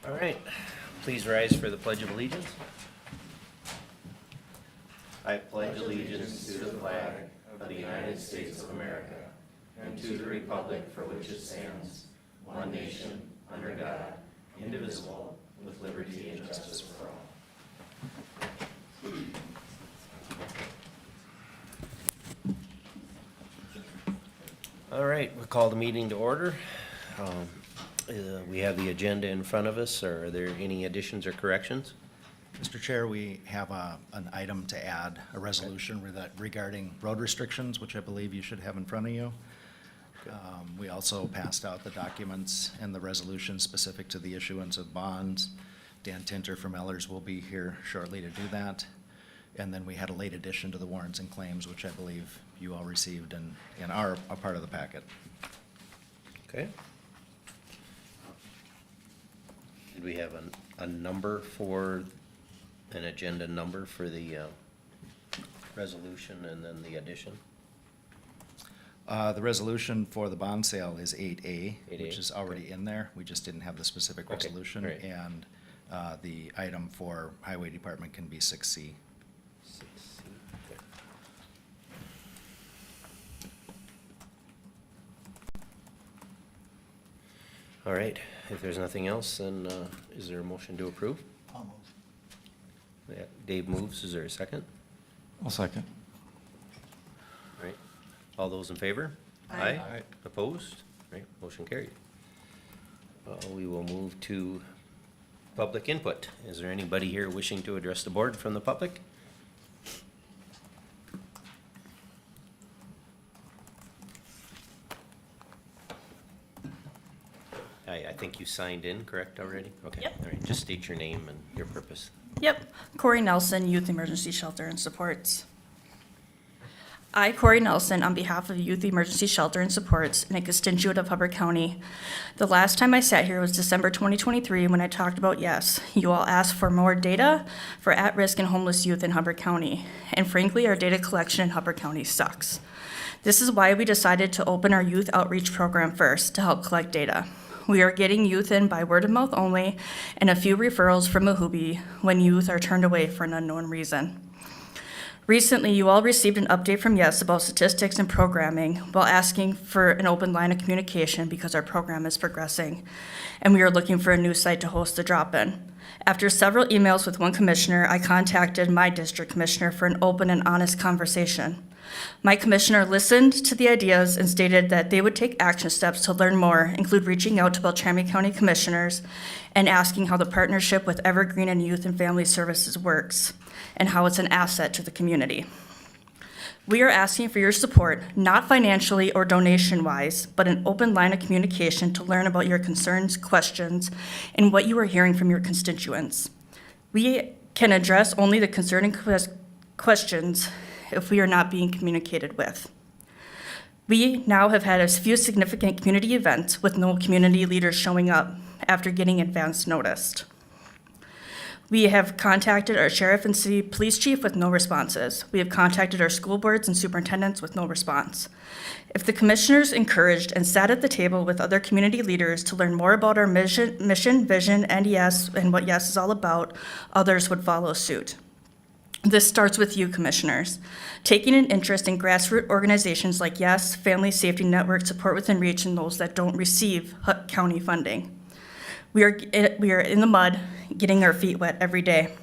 All right, please rise for the Pledge of Allegiance. I pledge allegiance to the flag of the United States of America and to the republic for which it stands, one nation, under God, indivisible, with liberty and justice for all. All right, we'll call the meeting to order. We have the agenda in front of us. Are there any additions or corrections? Mr. Chair, we have an item to add, a resolution regarding road restrictions, which I believe you should have in front of you. We also passed out the documents and the resolution specific to the issuance of bonds. Dan Tinter from Ellers will be here shortly to do that. And then we had a late addition to the warrants and claims, which I believe you all received and are a part of the packet. Okay. Did we have a number for, an agenda number for the resolution and then the addition? The resolution for the bond sale is 8A, 8A, which is already in there. We just didn't have the specific Okay, resolution. right. And the item for Highway Department can be 6C. Okay. All right, if there's nothing else, then is there a motion to approve? I'll move. Yeah, Dave moves, is there a second? I'll second. All right, all those in favor? Aye. Opposed? All right, motion carried. We will move to public input. Is there anybody here wishing to address the board from the public? I think you signed in, correct, already? Okay. Yep. All right, just state your name and your purpose. Yep, Corey Nelson, Youth Emergency Shelter and Supports. I, Corey Nelson, on behalf of Youth Emergency Shelter and Supports and a constituent of Hubbard County. The last time I sat here was December 2023 when I talked about, yes, you all asked for more data for at-risk and homeless youth in Hubbard County. And frankly, our data collection in Hubbard County sucks. This is why we decided to open our youth outreach program first to help collect data. We are getting youth in by word of mouth only and a few referrals from Mahubi when youth are turned away for an unknown reason. Recently, you all received an update from YES about statistics and programming while asking for an open line of communication because our program is progressing, and we are looking for a new site to host the drop-in. After several emails with one commissioner, I contacted my district commissioner for an open and honest conversation. My commissioner listened to the ideas and stated that they would take action steps to learn more, include reaching out to Beltrami County commissioners and asking how the partnership with Evergreen and Youth and Family Services works and how it's an asset to the community. We are asking for your support, not financially or donation-wise, but an open line of communication to learn about your concerns, questions, and what you are hearing from your constituents. We can address only the concerning questions if we are not being communicated with. We now have had a few significant community events with no community leaders showing up after getting advance notice. We have contacted our sheriff and city police chief with no responses. We have contacted our school boards and superintendents with no response. If the commissioners encouraged and sat at the table with other community leaders to learn more about our mission, vision, and YES, and what YES is all about, others would follow suit. This starts with you, commissioners. Taking an interest in grassroots organizations like YES, Family Safety Network, Support Within Reach, and those that don't receive county funding. We are in the mud, getting our feet wet every day.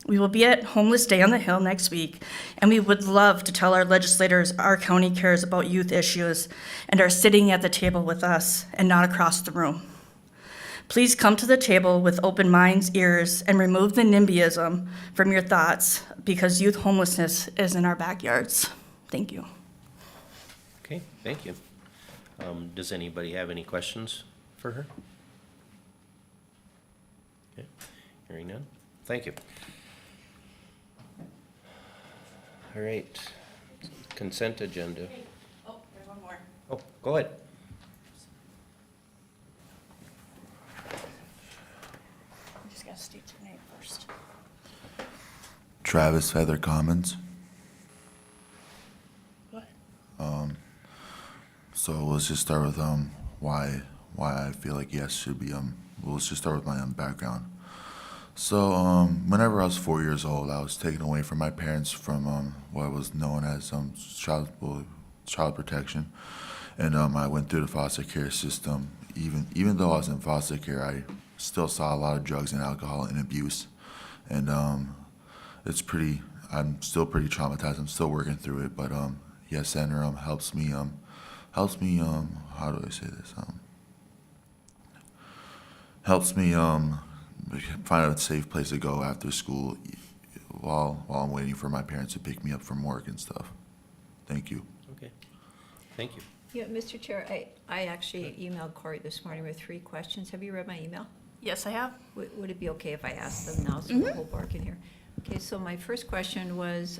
We will be at Homeless Day on the Hill next week, and we would love to tell our legislators our county cares about youth issues and are sitting at the table with us and not across the room. Please come to the table with open minds, ears, and remove the NIMBYism from your thoughts because youth homelessness is in our backyards. Thank you. Okay, thank you. Does anybody have any questions for her? Okay, hearing none. Thank you. All right, consent agenda. Oh, there's one more. Oh, go ahead. I just gotta state your name first. Travis Feather Commons. What? So let's just start with why I feel like yes should be well, let's just start with my background. So, whenever I was 4 years old, I was taken away from my parents from what was known as child protection, and I went through the foster care system. Even though I was in foster care, I still saw a lot of drugs and alcohol and abuse, and I'm still pretty traumatized. I'm still working through it, but yes, Center helps me. How do I say this? Helps me find a safe place to go after school while I'm waiting for my parents to pick me up from work and stuff. Thank you. Okay, thank you. Yeah, Mr. Chair, I actually emailed Corey this morning with 3 questions. Have you read my email? Yes, I have. Would it be okay if I ask them now so the whole board can hear? Okay, so my first question was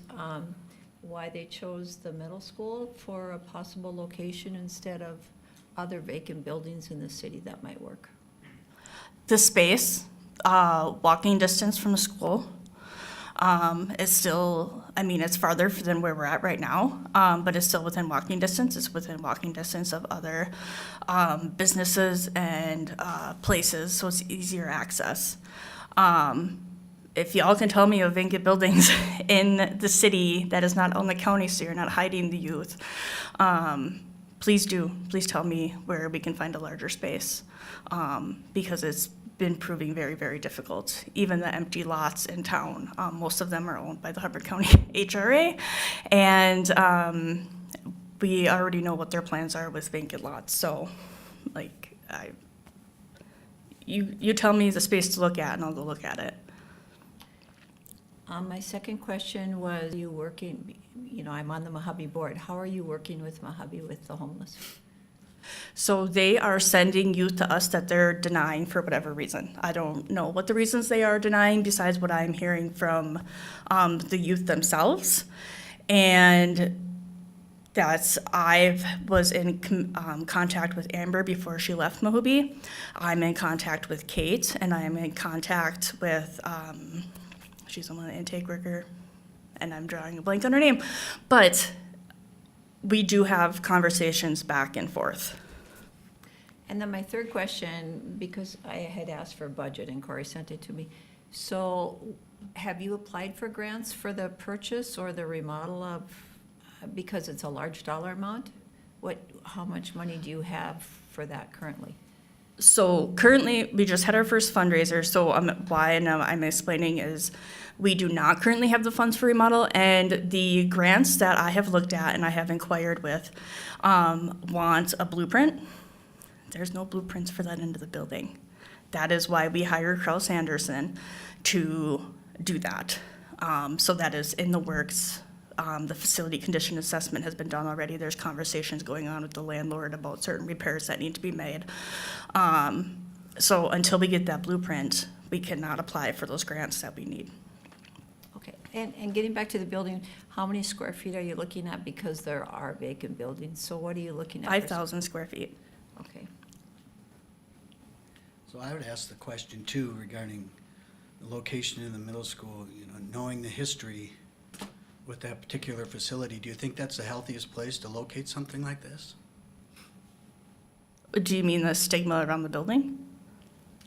why they chose the middle school for a possible location instead of other vacant buildings in the city that might work. The space, walking distance from the school, is still, I mean, it's farther than where we're at right now, but it's still within walking distance. It's within walking distance of other businesses and places, so it's easier access. If y'all can tell me of vacant buildings in the city that is not on the county, so you're not hiding the youth, please do. Please tell me where we can find a larger space, because it's been proving very, very difficult. Even the empty lots in town, most of them are owned by the Hubbard County HRA, and we already know what their plans are with vacant lots. So, like, you tell me the space to look at, and I'll go look at it. My second question was, you working, I'm on the Mojave board. How are you working with Mojave with the homeless? So they are sending youth to us that they're denying for whatever reason. I don't know what the reasons they are denying besides what I'm hearing from the youth themselves. And I was in contact with Amber before she left Mojave. I'm in contact with Kate, and I am in contact with, she's a intake worker, and I'm drawing a blank on her name. But we do have conversations back and forth. And then my third question, because I had asked for a budget and Corey sent it to me. So have you applied for grants for the purchase or the remodel of, because it's a large dollar amount? How much money do you have for that currently? So currently, we just had our first fundraiser, so why I'm explaining is we do not currently have the funds for remodel, and the grants that I have looked at and I have inquired with want a blueprint. There's no blueprints for that end of the building. That is why we hired Kraus Anderson to do that. So that is in the works. The facility condition assessment has been done already. There's conversations going on with the landlord about certain repairs that need to be made. So until we get that blueprint, we cannot apply for those grants that we need. Okay, and getting back to the building, how many square feet are you looking at? Because there are vacant buildings, so what are you looking at? 5,000 square feet. Okay. So I would ask the question too regarding the location in the middle school, knowing the history with that particular facility, do you think that's the healthiest place to locate something like this? Do you mean the stigma around the building?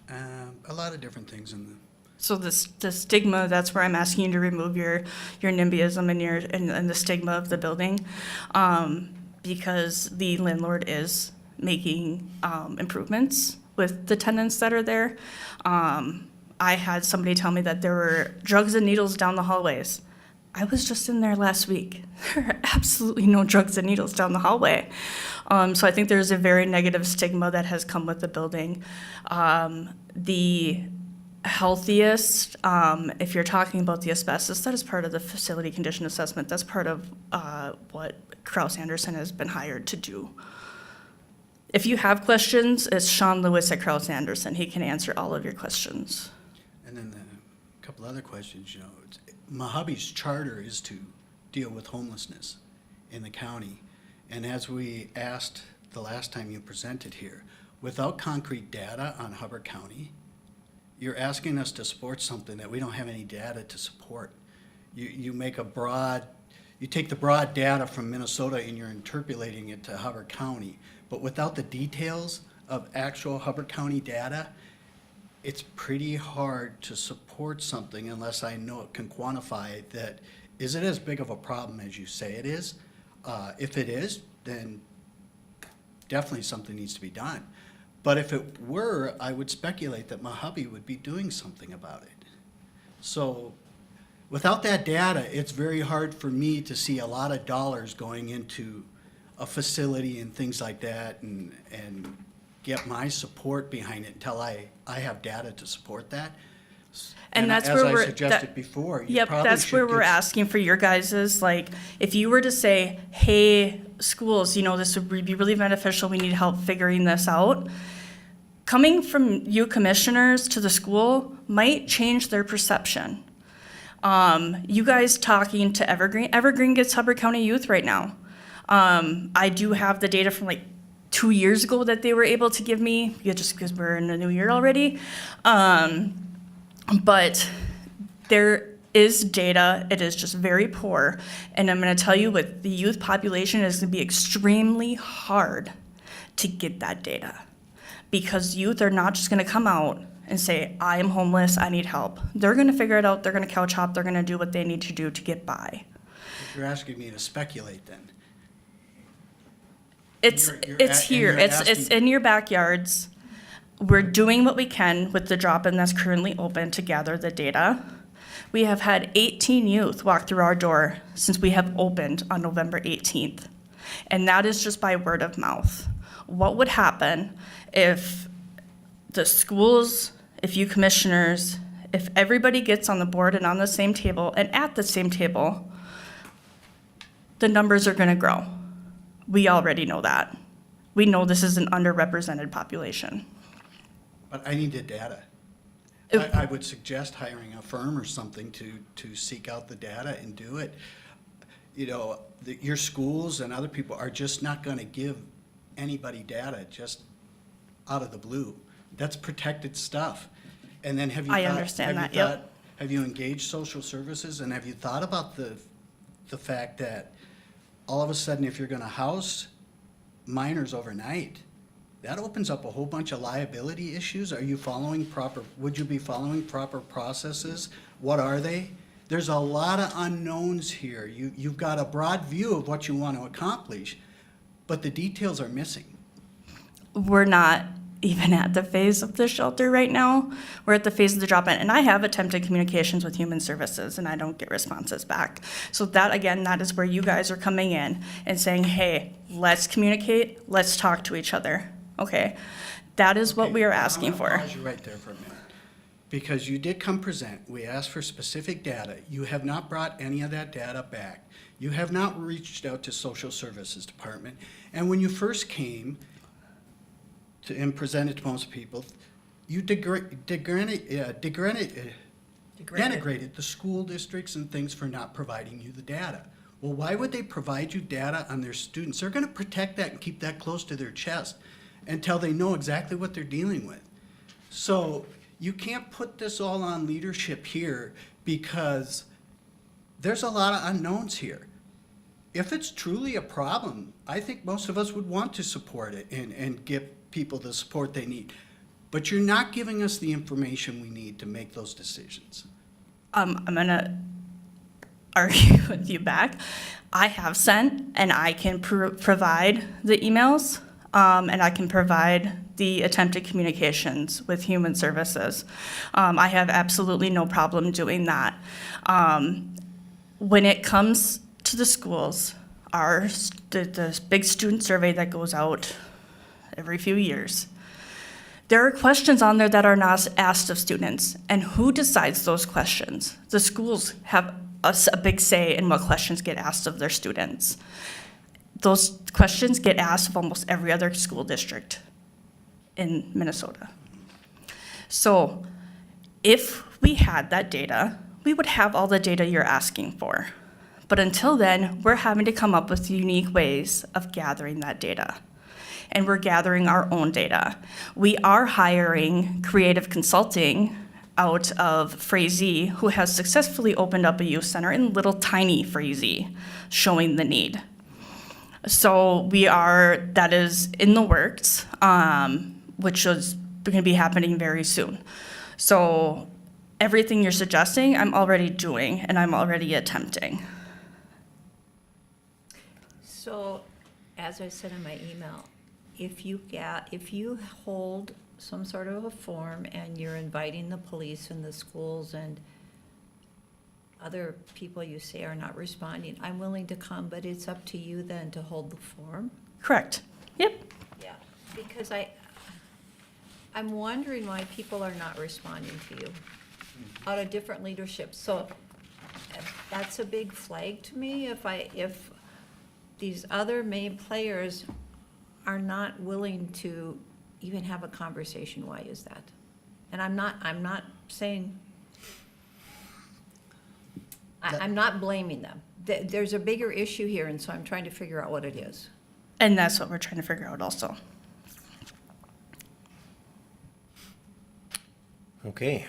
A lot of different things in the, So the stigma, that's where I'm asking you to remove your NIMBYism and the stigma of the building, because the landlord is making improvements with the tenants that are there. I had somebody tell me that there were drugs and needles down the hallways. I was just in there last week. There are absolutely no drugs and needles down the hallway. So I think there's a very negative stigma that has come with the building. The healthiest, if you're talking about the asbestos, that is part of the facility condition assessment. That's part of what Kraus Anderson has been hired to do. If you have questions, it's Sean Lewis at Kraus Anderson. He can answer all of your questions. and then a couple other questions, Mojave's charter is to deal with homelessness in the county. And as we asked the last time you presented here, without concrete data on Hubbard County, you're asking us to support something that we don't have any data to support. You take the broad data from Minnesota and you're interpolating it to Hubbard County, but without the details of actual Hubbard County data, it's pretty hard to support something unless I know it can quantify that, is it as big of a problem as you say it is? If it is, then definitely something needs to be done. But if it were, I would speculate that Mojave would be doing something about it. So without that data, it's very hard for me to see a lot of dollars going into a facility and things like that and get my support behind it until I have data to support that. And that's where as we're- I suggested that- before, you Yep, probably that's where should we're get asking for your guys's, like, if you were to say, hey, schools, this would be really beneficial, we need help figuring this out. Coming from you commissioners to the school might change their perception. You guys talking to Evergreen gets Hubbard County Youth right now. I do have the data from like 2 years ago that they were able to give me, just because we're in the new year already. But there is data, it is just very poor. And I'm gonna tell you, with the youth population, it's gonna be extremely hard to get that data. Because youth are not just gonna come out and say, I am homeless, I need help. They're gonna figure it out, they're gonna couch hop, they're gonna do what they need to do to get by. You're asking me to speculate then. It's You're it's and here. you're It's asking- in your backyards. We're doing what we can with the drop-in that's currently open to gather the data. We have had 18 youth walk through our door since we have opened on November 18th. And that is just by word of mouth. What would happen if the schools, if you commissioners, if everybody gets on the board and on the same table and at the same table, the numbers are gonna grow. We already know that. We know this is an underrepresented population. But I need the data. It- I would suggest hiring a firm or something to seek out the data and do it. Your schools and other people are just not gonna give anybody data just out of the blue. That's protected stuff. And then have you I thought- understand have that, you yep. thought- Have you engaged social services, and have you thought about the fact that all of a sudden, if you're gonna house minors overnight, that opens up a whole bunch of liability issues. Would you be following proper processes? What are they? There's a lot of unknowns here. You've got a broad view of what you want to accomplish, but the details are missing. We're not even at the phase of the shelter right now. We're at the phase of the drop-in, and I have attempted communications with Human Services, and I don't get responses back. So that, again, that is where you guys are coming in and saying, hey, let's communicate, let's talk to each other, okay? That is what we are asking I'm gonna for. pause you right there for a minute. Because you did come present, we asked for specific data. You have not brought any of that data back. You have not reached out to Social Services Department. And when you first came and presented to most people, you denigrated the school districts and things for not providing you the data. Well, why would they provide you data on their students? They're gonna protect that and keep that close to their chest until they know exactly what they're dealing with. So you can't put this all on leadership here, because there's a lot of unknowns here. If it's truly a problem, I think most of us would want to support it and give people the support they need. But you're not giving us the information we need to make those decisions. I'm gonna argue with you back. I have sent, and I can provide the emails, and I can provide the attempted communications with Human Services. I have absolutely no problem doing that. When it comes to the schools, the big student survey that goes out every few years, there are questions on there that are not asked of students. And who decides those questions? The schools have a big say in what questions get asked of their students. Those questions get asked of almost every other school district in Minnesota. So if we had that data, we would have all the data you're asking for. But until then, we're having to come up with unique ways of gathering that data. And we're gathering our own data. We are hiring creative consulting out of Frazee, who has successfully opened up a youth center in little tiny Frazee, showing the need. So that is in the works, which is going to be happening very soon. So everything you're suggesting, I'm already doing and I'm already attempting. So, as I said in my email, if you hold some sort of a forum and you're inviting the police and the schools and other people you say are not responding, I'm willing to come, but it's up to you then to hold the forum. Correct. Yep. Yeah. Because I'm wondering why people are not responding to you out of different leadership. So that's a big flag to me if these other main players are not willing to even have a conversation. Why is that? And I'm not saying, I'm not blaming them. There's a bigger issue here, and so I'm trying to figure out what it is. And that's what we're trying to figure out also. Okay.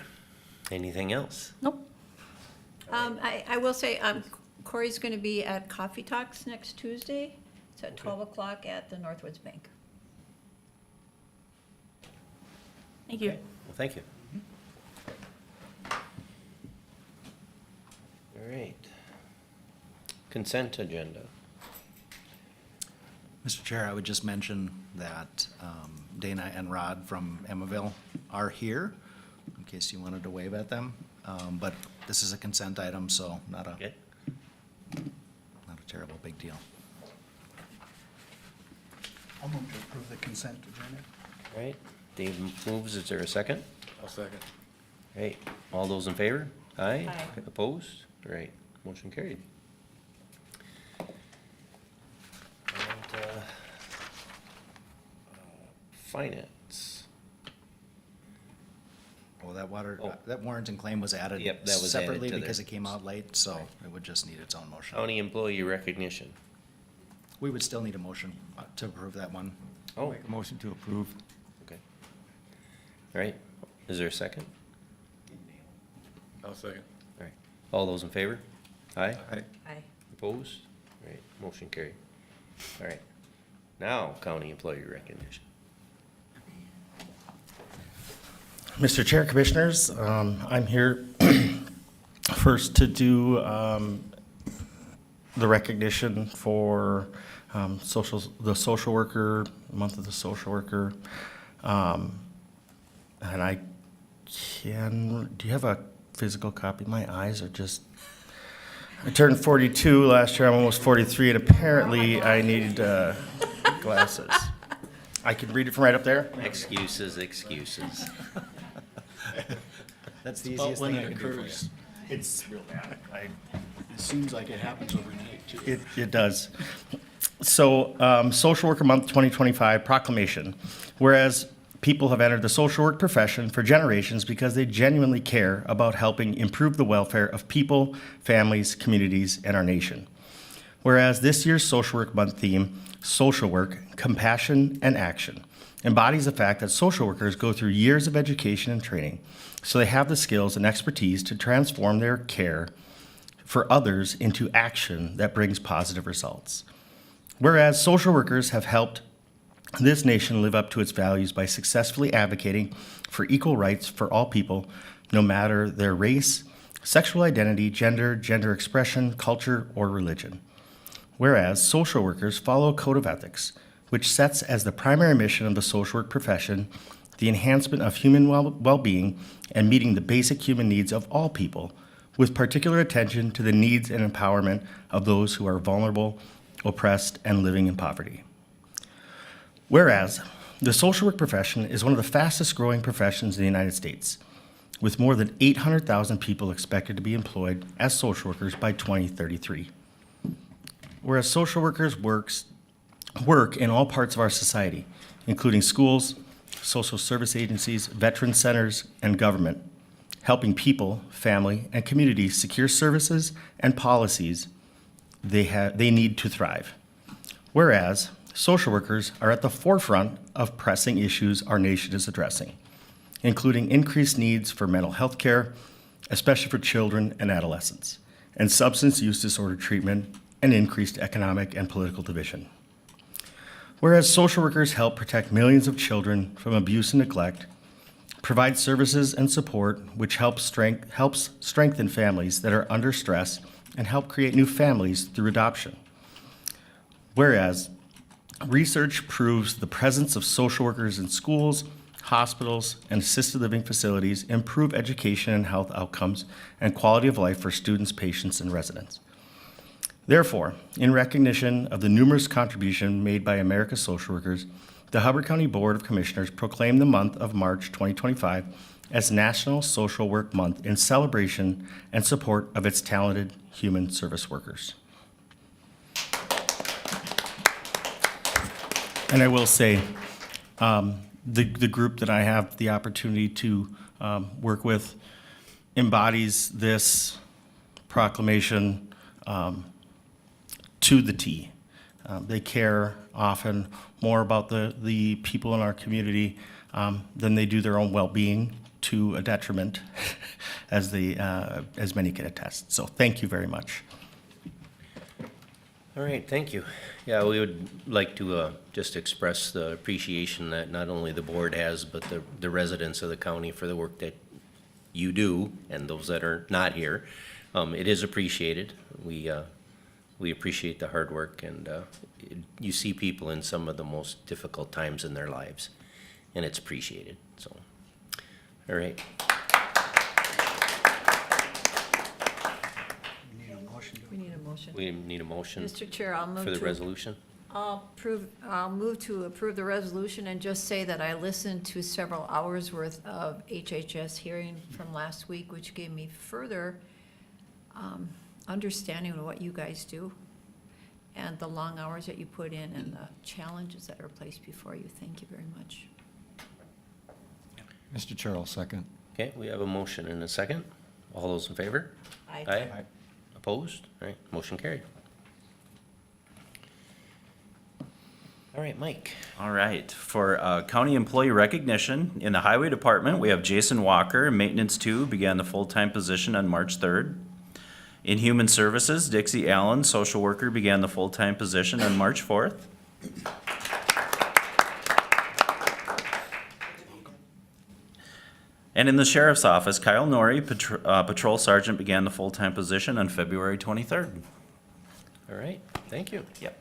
Anything else? Nope. I will say, Corey's gonna be at Coffee Talks next Tuesday. It's at 12 o'clock at the Northwoods Bank. Thank you. Well, thank you. All right. Consent agenda. Mr. Chair, I would just mention that Dana and Rod from Emmaville are here, in case you wanted to wave at them. But this is a consent item, so not a Okay. terrible big deal. I'll move to approve the consent agenda. All right. Dave moves. Is there a second? I'll second. All right. All those in favor? Aye. Aye. Opposed? All right. Motion carried. And, finance. Well, that Oh. that warrant and claim was added Yep, that was added separately to because the- it came out late, so it would just need its own motion. County employee recognition. We would still need a motion to approve that one. Oh, Make a motion to approve. okay. All right. Is there a second? I'll second. All right. All those in favor? Aye. Aye. Aye. Opposed? All right. Motion carried. All right. Now, county employee recognition. Mr. Chair, Commissioners, I'm here first to do the recognition for the social worker, month of the social worker. And do you have a physical copy? My eyes are just, I turned 42 last year, I'm almost 43, and apparently I need glasses. I can read it from right up there? Excuses, excuses. That's the About easiest when thing I it can do for you. occurs. It's real bad. It seems like it happens overnight, too. It does. So, Social Worker Month 2025 proclamation. Whereas people have entered the social work profession for generations because they genuinely care about helping improve the welfare of people, families, communities, and our nation. Whereas this year's Social Work Month theme, Social Work, Compassion, and Action, embodies the fact that social workers go through years of education and training, so they have the skills and expertise to transform their care for others into action that brings positive results. Whereas social workers have helped this nation live up to its values by successfully advocating for equal rights for all people, no matter their race, sexual identity, gender expression, culture, or religion. Whereas social workers follow a code of ethics, which sets as the primary mission of the social work profession the enhancement of human well-being and meeting the basic human needs of all people, with particular attention to the needs and empowerment of those who are vulnerable, oppressed, and living in poverty. Whereas the social work profession is one of the fastest growing professions in the United States, with more than 800,000 people expected to be employed as social workers by 2033. Whereas social workers work in all parts of our society, including schools, social service agencies, veteran centers, and government, helping people, family, and communities secure services and policies they need to thrive. Whereas social workers are at the forefront of pressing issues our nation is addressing, including increased needs for mental health care, especially for children and adolescents, and substance use disorder treatment, and increased economic and political division. Whereas social workers help protect millions of children from abuse and neglect, provide services and support which helps strengthen families that are under stress and help create new families through adoption. Whereas research proves the presence of social workers in schools, hospitals, and assisted living facilities improve education and health outcomes and quality of life for students, patients, and residents. Therefore, in recognition of the numerous contributions made by America's social workers, the Hubbard County Board of Commissioners proclaimed the month of March 2025 as National Social Work Month in celebration and support of its talented human service workers. And I will say, the group that I have the opportunity to work with embodies this proclamation to the T. They care often more about the people in our community than they do their own well-being, to a detriment, as many can attest. So thank you very much. All right, thank you. Yeah, we would like to just express the appreciation that not only the board has, but the residents of the county for the work that you do, and those that are not here. It is appreciated. We appreciate the hard work, and you see people in some of the most difficult times in their lives, and it's appreciated. So, all right. We need a motion. We need a motion Mr. Chair, I'll move for the to. resolution. I'll move to approve the resolution and just say that I listened to several hours worth of HHS hearing from last week, which gave me further understanding of what you guys do and the long hours that you put in and the challenges that are placed before you. Thank you very much. Mr. Chair, I'll second. Okay, we have a motion and a second. All those in favor? Aye. Opposed? All right, motion carried. All right, Mike. All right, for county employee recognition, in the highway department, we have Jason Walker, maintenance 2, began the full-time position on March 3rd. In human services, Dixie Allen, social worker, began the full-time position on March 4th. And in the sheriff's office, Kyle Norrie, patrol sergeant, began the full-time position on February 23rd. All right, thank you. Yep.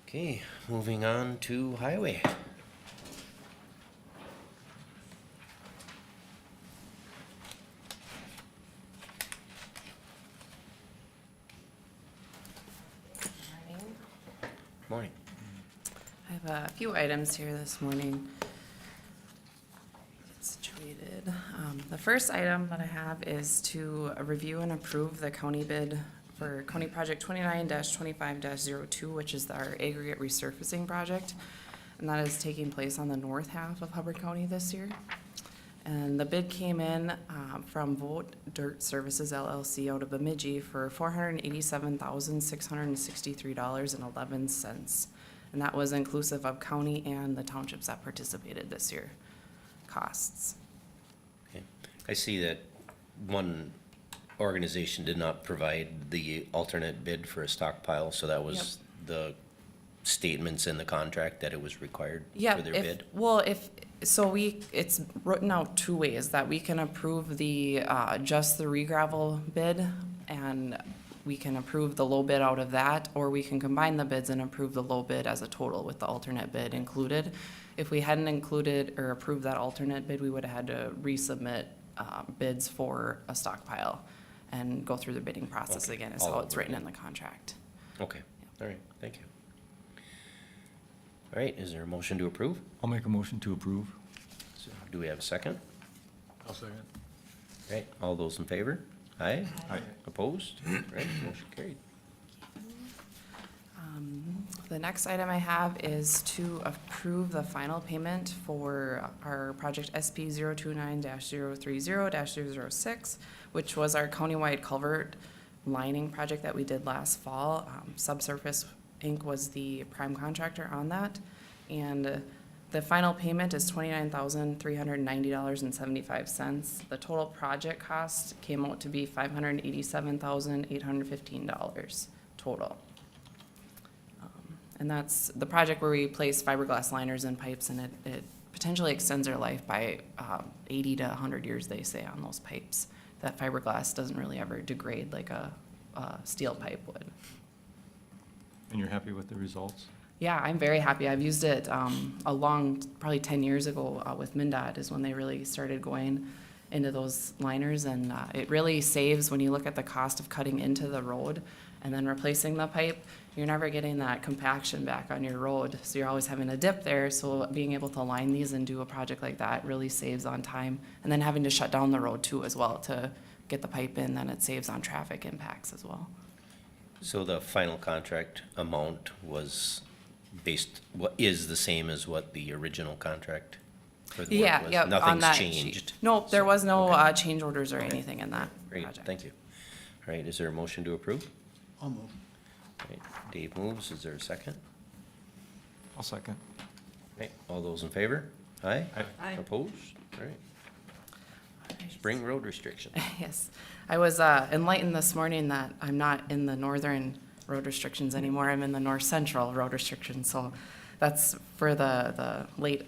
Okay, moving on to highway. Morning. I have a few items here this morning. Get situated. The first item that I have is to review and approve the county bid for County Project 29-25-02, which is our aggregate resurfacing project. And that is taking place on the north half of Hubbard County this year. And the bid came in from Vote Dirt Services LLC out of Bemidji for $487,663.11. And that was inclusive of county and the townships that participated this year costs. Okay. I see that one organization did not provide the alternate bid for a stockpile, so that was the statements in the contract that it was required Yeah, for their bid? it's written out two ways, that we can approve the, just the re-gravel bid, and we can approve the low bid out of that, or we can combine the bids and approve the low bid as a total with the alternate bid included. If we hadn't included or approved that alternate bid, we would have had to resubmit, bids for a stockpile and go through the bidding process Okay. again, is All how it's over written again. in the contract. Okay, all right, thank you. All right, is there a motion to approve? I'll make a motion to approve. Do we have a second? I'll second. All right, all those in favor? Aye? Aye. Opposed? All right, motion carried. The next item I have is to approve the final payment for our project SP 029-030-006, which was our countywide culvert lining project that we did last fall. Subsurface Inc. was the prime contractor on that. And the final payment is $29,390.75. The total project cost came out to be $587,815 total. And that's the project where we place fiberglass liners in pipes, and it potentially extends their life by 80 to 100 years, they say, on those pipes. That fiberglass doesn't really ever degrade like a steel pipe would. And you're happy with the results? Yeah, I'm very happy. I've used it probably 10 years ago with MnDOT is when they really started going into those liners. And it really saves when you look at the cost of cutting into the road and then replacing the pipe. You're never getting that compaction back on your road. So you're always having a dip there. So being able to line these and do a project like that really saves on time. And then having to shut down the road too as well to get the pipe in, then it saves on traffic impacts as well. So the final contract amount was is the same as what the original contract for the work Yeah, was? yeah. on Nothing's that sheet. changed? No, there was no Okay. change orders or anything in that Great, project. thank you. All right, is there a motion to approve? I'll move. All right, Dave moves, is there a second? I'll second. Okay, all those in favor? Aye? Aye. Opposed? All right. Spring road restriction. Yes. I was enlightened this morning that I'm not in the northern road restrictions anymore. I'm in the north central road restrictions. So that's for the late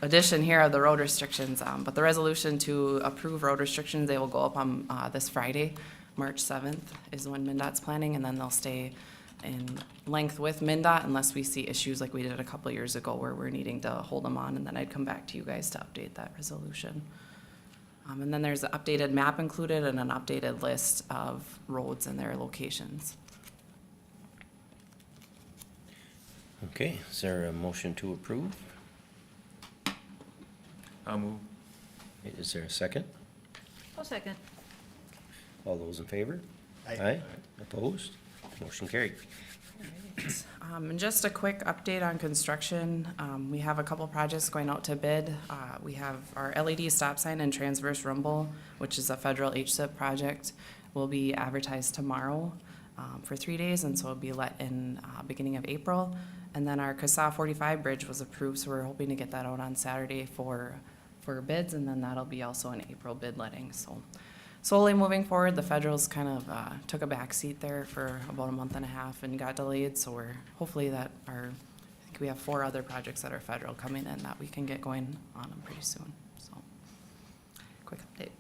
addition here of the road restrictions. But the resolution to approve road restrictions, they will go up on this Friday, March 7th is when MnDOT's planning, and then they'll stay in length with MnDOT unless we see issues like we did a couple years ago where we're needing to hold them on, and then I'd come back to you guys to update that resolution. And then there's an updated map included and an updated list of roads and their locations. Okay, is there a motion to approve? I'll move. Is there a second? I'll second. All those in favor? Aye. Opposed? Motion carried. And just a quick update on construction. We have a couple projects going out to bid. We have our LED stop sign and transverse rumble, which is a federal HSIP project, will be advertised tomorrow for 3 days, and so it'll be let in beginning of April. And then our CASA 45 bridge was approved, so we're hoping to get that out on Saturday for bids, and then that'll be also an April bid letting. So slowly moving forward, the federals kind of took a back seat there for about a month and a half and got delayed, so we're hopefully I think we have 4 other projects that are federal coming in that we can get going on them pretty soon, so. Quick update,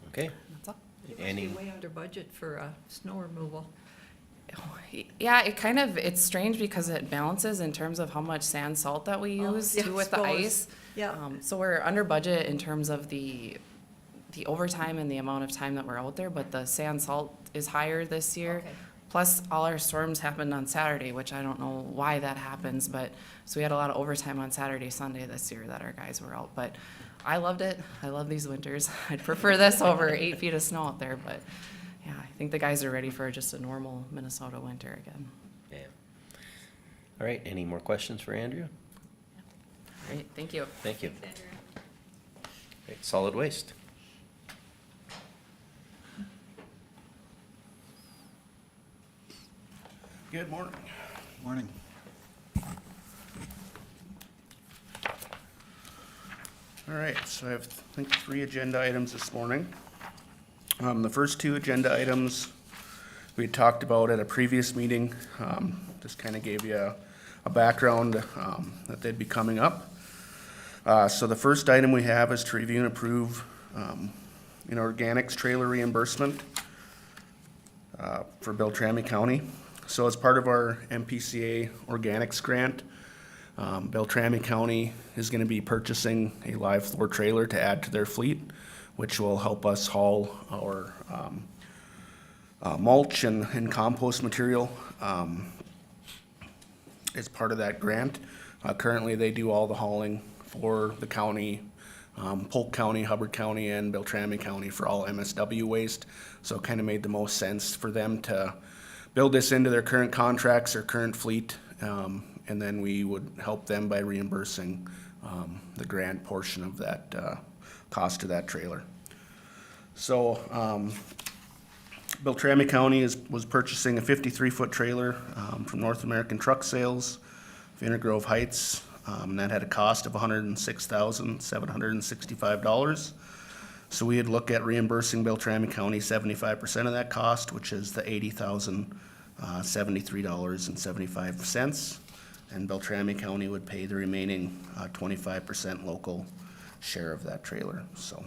Okay, that's all. You must any, be way under budget for snow removal. Yeah, it's strange because it balances in terms of how much sand salt that we Oh, use yeah, too with the suppose. ice. Yeah. So we're under budget in terms of the overtime and the amount of time that we're out there, but the sand salt is higher this year. Okay. Plus, all our storms happened on Saturday, which I don't know why that happens, but, so we had a lot of overtime on Saturday, Sunday this year that our guys were out, but I loved it. I love these winters. I'd prefer this over 8 feet of snow out there, but yeah, I think the guys are ready for just a normal Minnesota winter again. yeah. All right, any more questions for Andrea? Great, thank you. Thank you. Right, solid waste. Good morning. Morning. All right, so I have, I think, 3 agenda items this morning. The first 2 agenda items we had talked about at a previous meeting. Just kind of gave you a background that they'd be coming up. So the first item we have is to review and approve an organics trailer reimbursement for Beltrami County. So as part of our MPCA organics grant, Beltrami County is going to be purchasing a live floor trailer to add to their fleet, which will help us haul our mulch and compost material as part of that grant. Currently, they do all the hauling for the county, Polk County, Hubbard County, and Beltrami County for all MSW waste. So it kind of made the most sense for them to build this into their current contracts, their current fleet, and then we would help them by reimbursing the grant portion of that cost of that trailer. So Beltrami County was purchasing a 53-foot trailer from North American Truck Sales, Vinner Grove Heights, and that had a cost of $106,765. So we'd look at reimbursing Beltrami County 75% of that cost, which is the $80,000 $73.75, and Beltrami County would pay the remaining 25% local share of that trailer, so.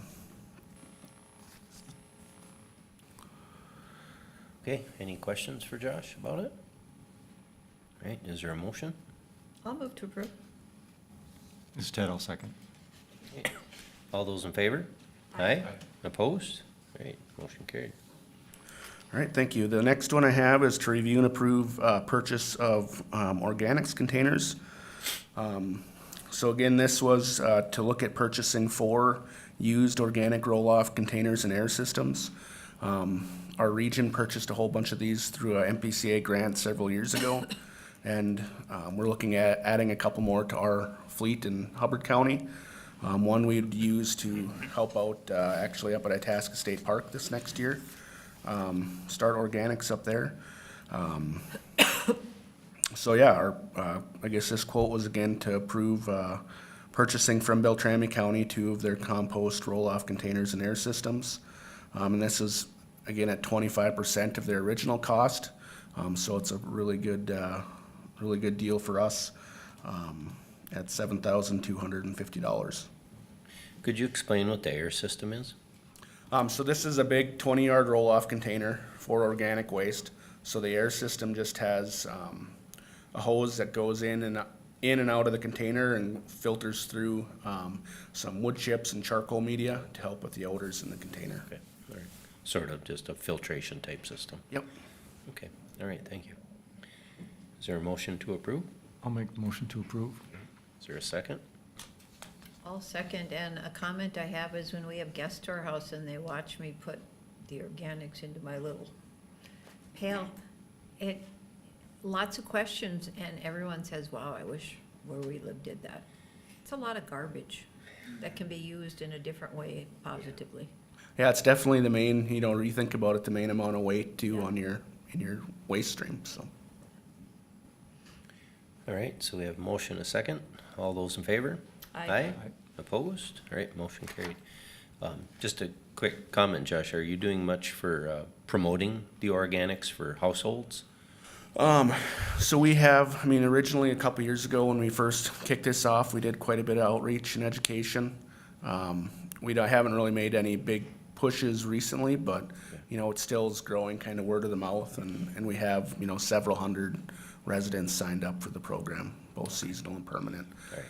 Okay, any questions for Josh about it? All right, is there a motion? I'll move to approve. This is Ted, I'll second. All those in favor? Aye. Opposed? All right, motion carried. All right, thank you. The next one I have is to review and approve purchase of organics containers. So again, this was to look at purchasing 4 used organic roll-off containers and air systems. Our region purchased a whole bunch of these through a MPCA grant several years ago. And we're looking at adding a couple more to our fleet in Hubbard County. One we'd use to help out actually up at Itasca State Park this next year. Start organics up there. So yeah, our, I guess this quote was again to approve purchasing from Beltrami County 2 of their compost roll-off containers and air systems. And this is again at 25% of their original cost. So it's a really good deal for us at $7,250. Could you explain what the air system is? So this is a big 20-yard roll-off container for organic waste. So the air system just has a hose that goes in and out of the container and filters through some wood chips and charcoal media to help with the odors in the container. Okay, all right. Sort of just a filtration type system. Yep. Okay, all right, thank you. Is there a motion to approve? I'll make the motion to approve. Is there a second? I'll second, and a comment I have is when we have guests to our house and they watch me put the organics into my little pail, lots of questions, and everyone says, wow, I wish where we live did that. It's a lot of garbage that can be used in a different way positively. Yeah, it's definitely the main, you think about it, the main amount of weight too on in your waste stream, so. All right, so we have a motion, a second. All those in favor? Aye. Opposed? All right, motion carried. Just a quick comment, Josh, are you doing much for promoting the organics for households? So we have, originally a couple years ago when we first kicked this off, we did quite a bit of outreach and education. Haven't really made any big pushes recently, but, it still is growing kind of word of the mouth, and we have, several hundred residents signed up for the program, both seasonal and permanent. All right.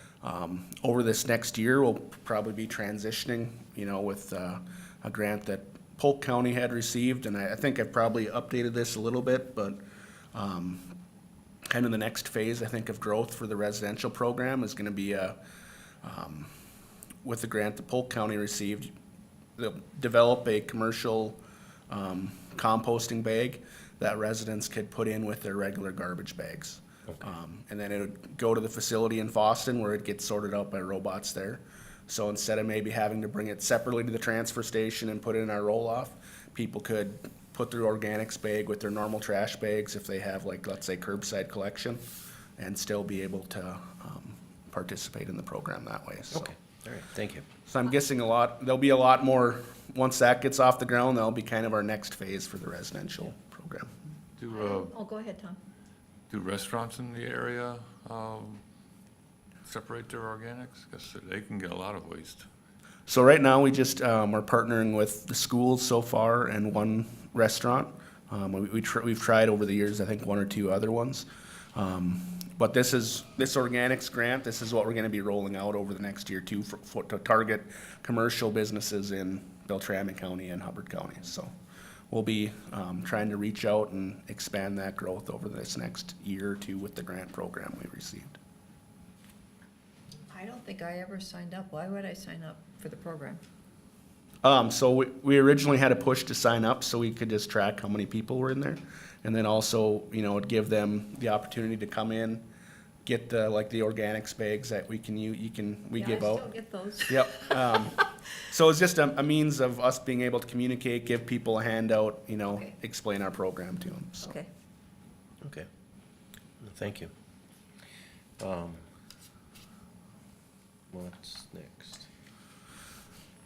Over this next year, we'll probably be transitioning, with a grant that Polk County had received, and I think I've probably updated this a little bit, but kind of the next phase, I think, of growth for the residential program is gonna be with the grant that Polk County received, they'll develop a commercial composting bag that residents could put in with their regular garbage bags. Okay. And then it would go to the facility in Boston where it gets sorted out by robots there. So instead of maybe having to bring it separately to the transfer station and put it in our roll-off, people could put their organics bag with their normal trash bags if they have, like, let's say, curbside collection, and still be able to participate in the program that way. So. Okay, all right, thank you. So I'm guessing there'll be a lot more, once that gets off the ground, that'll be kind of our next phase for the residential program. Oh, go ahead, Tom. Do restaurants in the area separate their organics? Because they can get a lot of waste. So right now, we just are partnering with the schools so far and one restaurant. We've tried over the years, I think, 1 or 2 other ones. But this organics grant, this is what we're gonna be rolling out over the next year too, to target commercial businesses in Beltrami County and Hubbard County. So we'll be trying to reach out and expand that growth over this next year or 2 with the grant program we received. I don't think I ever signed up. Why would I sign up for the program? So we originally had a push to sign up so we could just track how many people were in there. And then also, it'd give them the opportunity to come in, get the organics bags that we give out. I still get those. Yep. So it's just a means of us being able to communicate, give people a handout, Okay. explain our program to them, so. Okay. Okay, well, thank you. What's next?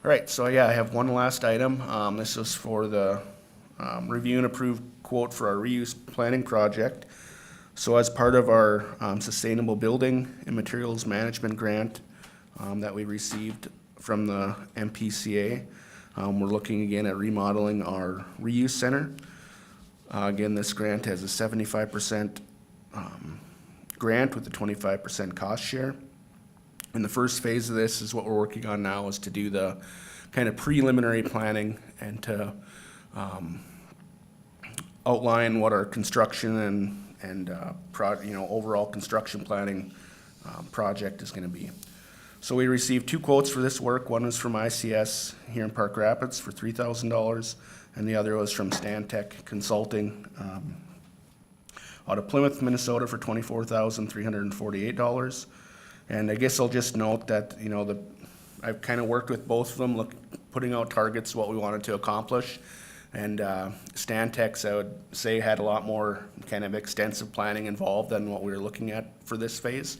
All right, so yeah, I have one last item. This is for the review and approve quote for our reuse planning project. So as part of our sustainable building and materials management grant that we received from the MPCA, we're looking again at remodeling our reuse center. Again, this grant has a 75% grant with a 25% cost share. And the first phase of this is what we're working on now, is to do the kind of preliminary planning and to outline what our construction and overall construction planning project is going to be. So we received 2 quotes for this work. One was from ICS here in Park Rapids for $3,000, and the other was from Stantec Consulting out of Plymouth, Minnesota for $24,348. And I guess I'll just note that, I've kind of worked with both of them, putting out targets, what we wanted to accomplish. And Stantec's, I would say, had a lot more kind of extensive planning involved than what we were looking at for this phase.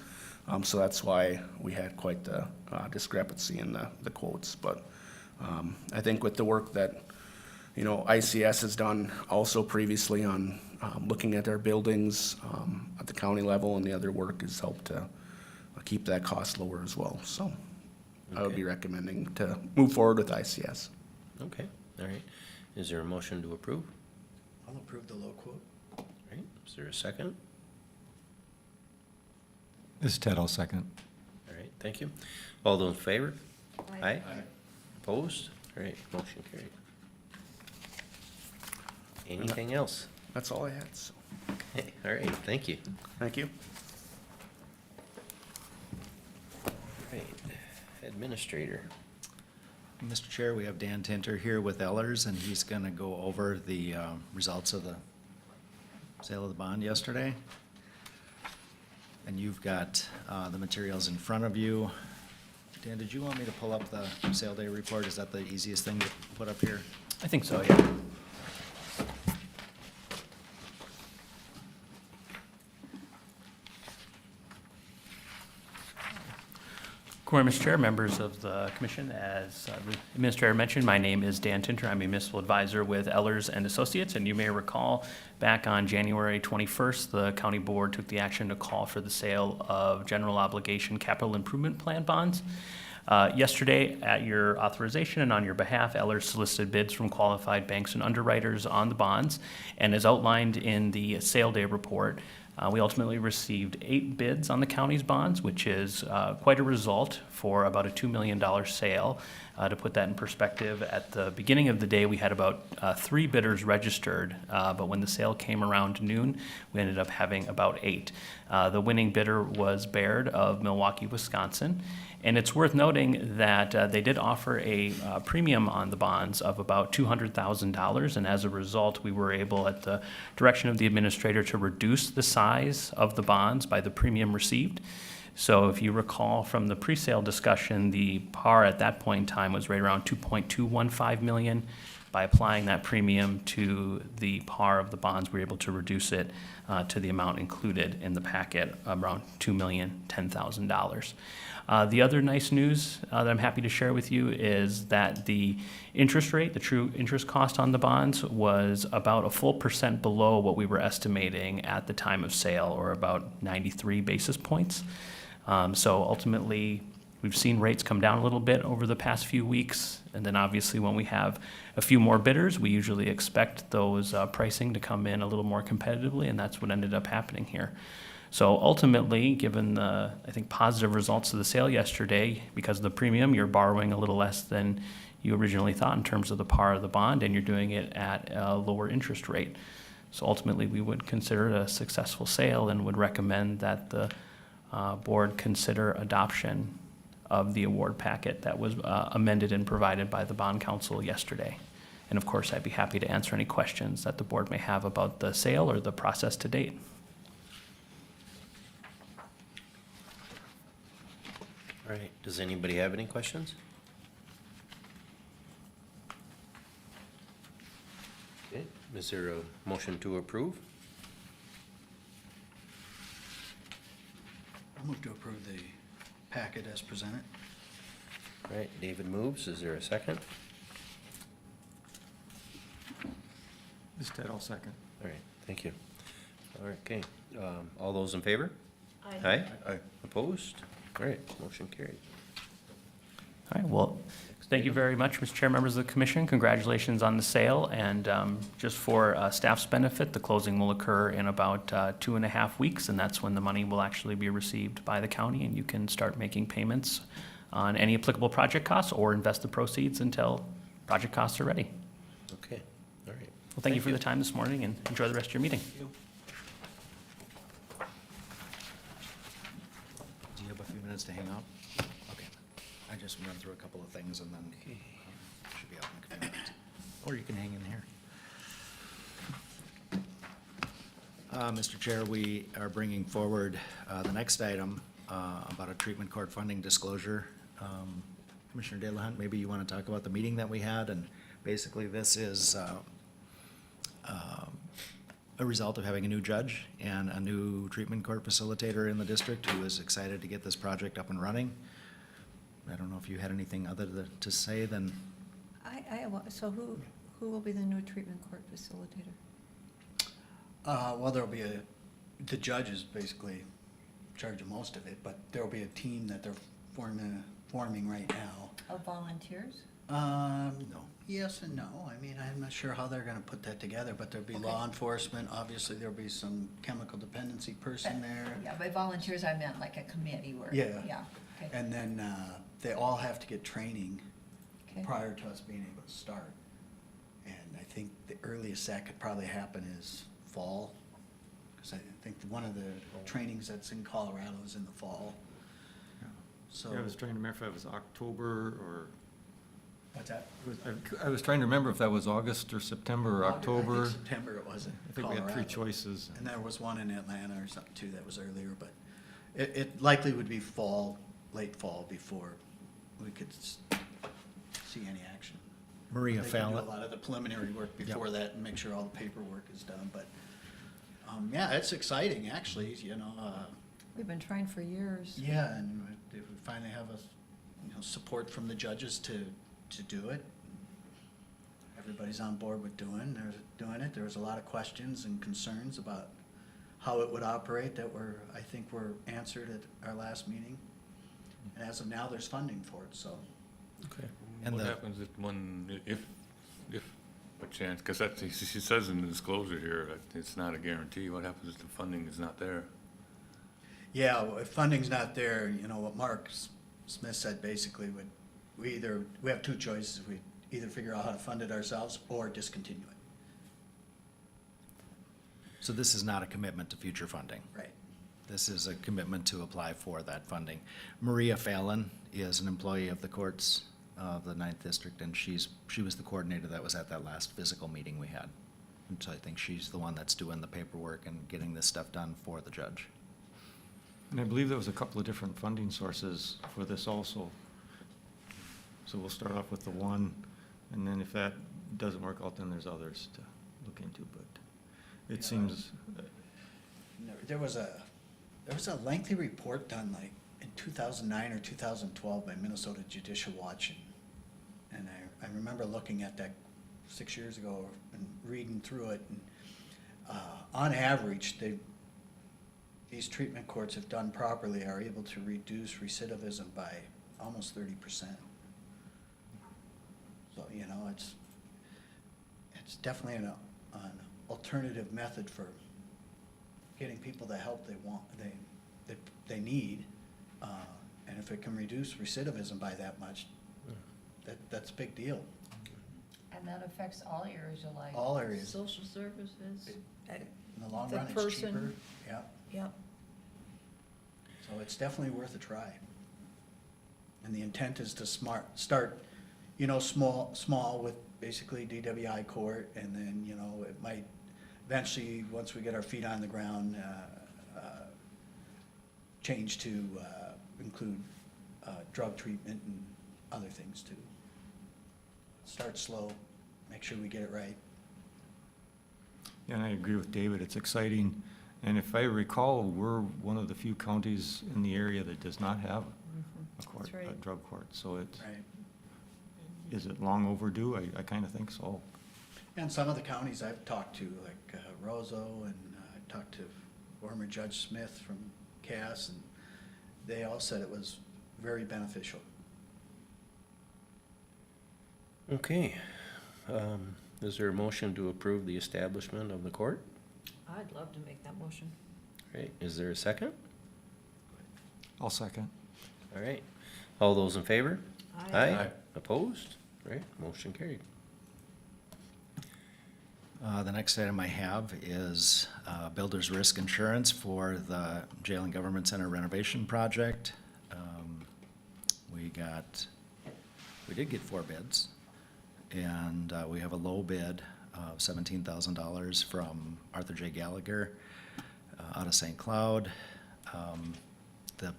So that's why we had quite the discrepancy in the quotes. But I think with the work that, ICS has done also previously on looking at our buildings at the county level, and the other work has helped to keep that cost lower as well. So I would be recommending to move forward with ICS. Okay, all right. Is there a motion to approve? I'll approve the low quote. All right, is there a second? This is Ted, I'll second. All right, thank you. All those in favor? Aye. Opposed? All right, motion carried. Anything else? That's all I had. So. Okay, all right, thank you. Thank you. All right, Administrator. Mr. Chair, we have Dan Tinter here with Ellers, and he's going to go over the results of the sale of the bond yesterday. And you've got the materials in front of you. Dan, did you want me to pull up the sale day report? Is that the easiest thing to put up here? I think so, yeah. Good morning, Mr. Chair, members of the commission. As the administrator mentioned, my name is Dan Tinter. I'm a municipal advisor with Ellers and Associates, and you may recall back on January 21st, the county board took the action to call for the sale of general obligation capital improvement plan bonds. Yesterday, at your authorization and on your behalf, Ellers solicited bids from qualified banks and underwriters on the bonds, and as outlined in the sale day report, we ultimately received 8 bids on the county's bonds, which is quite a result for about a $2 million sale. To put that in perspective, at the beginning of the day, we had about 3 bidders registered, but when the sale came around noon, we ended up having about 8. The winning bidder was Baird of Milwaukee, Wisconsin. And it's worth noting that they did offer a premium on the bonds of about $200,000, and as a result, we were able, at the direction of the administrator, to reduce the size of the bonds by the premium received. So if you recall from the pre-sale discussion, the par at that point in time was right around $2.215 million. By applying that premium to the par of the bonds, we were able to reduce it to the amount included in the packet, around $2,010,000. The other nice news that I'm happy to share with you is that the interest rate, the true interest cost on the bonds, was about a full % below what we were estimating at the time of sale, or about 93 basis points. So ultimately, we've seen rates come down a little bit over the past few weeks, and then obviously when we have a few more bidders, we usually expect those pricing to come in a little more competitively, and that's what ended up happening here. So ultimately, given the, I think, positive results of the sale yesterday, because of the premium, you're borrowing a little less than you originally thought in terms of the par of the bond, and you're doing it at a lower interest rate. So ultimately, we would consider it a successful sale and would recommend that the board consider adoption of the award packet that was amended and provided by the bond counsel yesterday. And of course, I'd be happy to answer any questions that the board may have about the sale or the process to date. All right, does anybody have any questions? Okay, is there a motion to approve? I'll move to approve the packet as presented. All right, David moves, is there a second? This is Ted, I'll second. All right, thank you. All right, okay. All those in favor? Aye. Aye? Aye. Opposed? All right, motion carried. All right, well, thank you very much, Mr. Chair, members of the commission. Congratulations on the sale. And just for staff's benefit, the closing will occur in about 2.5 weeks, and that's when the money will actually be received by the county, and you can start making payments on any applicable project costs or invest the proceeds until project costs are ready. Okay, all right. Well, thank you for the time this morning, and enjoy the rest of your meeting. Do you have a few minutes to hang out? Okay. I just run through a couple of things and then should be out in a few minutes. Or you can hang in here. Mr. Chair, we are bringing forward the next item about a treatment court funding disclosure. Commissioner De La Hunt, maybe you want to talk about the meeting that we had, and basically this is a result of having a new judge and a new treatment court facilitator in the district who is excited to get this project up and running. I don't know if you had anything other to say than, So who will be the new treatment court facilitator? Well, there'll be the judge is basically in charge of most of it, but there'll be a team that they're forming right now. Of volunteers? No. Yes and no. I mean, I'm not sure how they're gonna put that together, but there'll be Okay. law enforcement, obviously there'll be some chemical dependency person there. Yeah, by volunteers, I meant like a committee where, Yeah. yeah, okay. And then, they all have to get training Okay. prior to us being able to start. And I think the earliest that could probably happen is fall. Cause I think one of the trainings that's in Colorado is in the fall. So. I was trying to remember if it was October or, What's that? I was trying to remember if that was August or September or I think October. September it was in I think we had three Colorado. choices. And there was one in Atlanta or something too that was earlier, but it likely would be fall, late fall before we could see any action. Maria They can do Fallon. a lot of the preliminary work before that and make sure all the paperwork is done, but, yeah, it's exciting, actually, you know, We've been trying for years. yeah, and if we finally have support from the judges to do it. Everybody's on board with doing it. There was a lot of questions and concerns about how it would operate that I think were answered at our last meeting. And as of now, there's funding for it, so. Okay. And What the- happens if a chance, because that, she says in the disclosure here, that it's not a guarantee. What happens if the funding is not there? Yeah, well, if funding's not there, what Mark Smith said basically we have two choices. We either figure out how to fund it ourselves or discontinue it. So this is not a commitment to future funding. Right. This is a commitment to apply for that funding. Maria Fallon is an employee of the courts of the 9th District, and she was the coordinator that was at that last physical meeting we had. And so I think she's the one that's doing the paperwork and getting this stuff done for the judge. And I believe there was a couple of different funding sources for this also. So we'll start off with the one, and then if that doesn't work out, then there's others to look into, but it seems, There was a lengthy report done like in 2009 or 2012 by Minnesota Judicial Watch. And I remember looking at that 6 years ago and reading through it. And on average, these treatment courts, if done properly, are able to reduce recidivism by almost 30%. So, it's definitely an alternative method for getting people the help they need. And if it can reduce recidivism by that much, that's a big deal. And that affects all areas of life. All areas. Social services. In the long The run, it's person- cheaper. Yeah, Yep. so it's definitely worth a try. And the intent is to start, small with basically DWI court, and then, it might eventually, once we get our feet on the ground, change to include drug treatment and other things too. Start slow, make sure we get it right. yeah, and I agree with David, it's exciting. And if I recall, we're one of the few counties in the area that does not have a court, That's right. a drug court. So Right. is it long overdue? I kind of think so. And some of the counties I've talked to, like Roseau, and I talked to former Judge Smith from Cass, and they all said it was very beneficial. Okay. Is there a motion to approve the establishment of the court? I'd love to make that motion. All right, is there a second? I'll second. All right. All those in favor? Aye. Opposed? All right, motion carried. The next item I have is builder's risk insurance for the Jail and Government Center renovation project. We did get 4 bids, and we have a low bid of $17,000 from Arthur J. Gallagher out of St. Cloud. The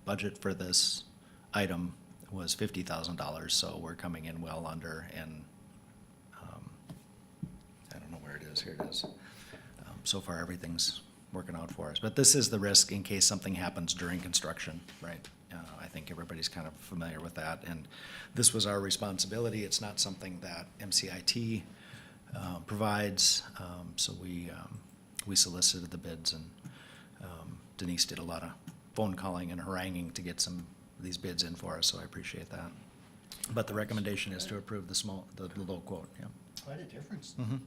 budget for this item was $50,000, so we're coming in well under, and I don't know where it is, here it is. So far, everything's working out for us, but this is the risk in case something happens during construction, right? I think everybody's kind of familiar with that, and this was our responsibility. It's not something that MCIT provides, so we solicited the bids, and Denise did a lot of phone calling and haranguing to get some of these bids in for us, so I appreciate that. But the recommendation is to approve the low quote, yeah. Quite a difference. Mhm.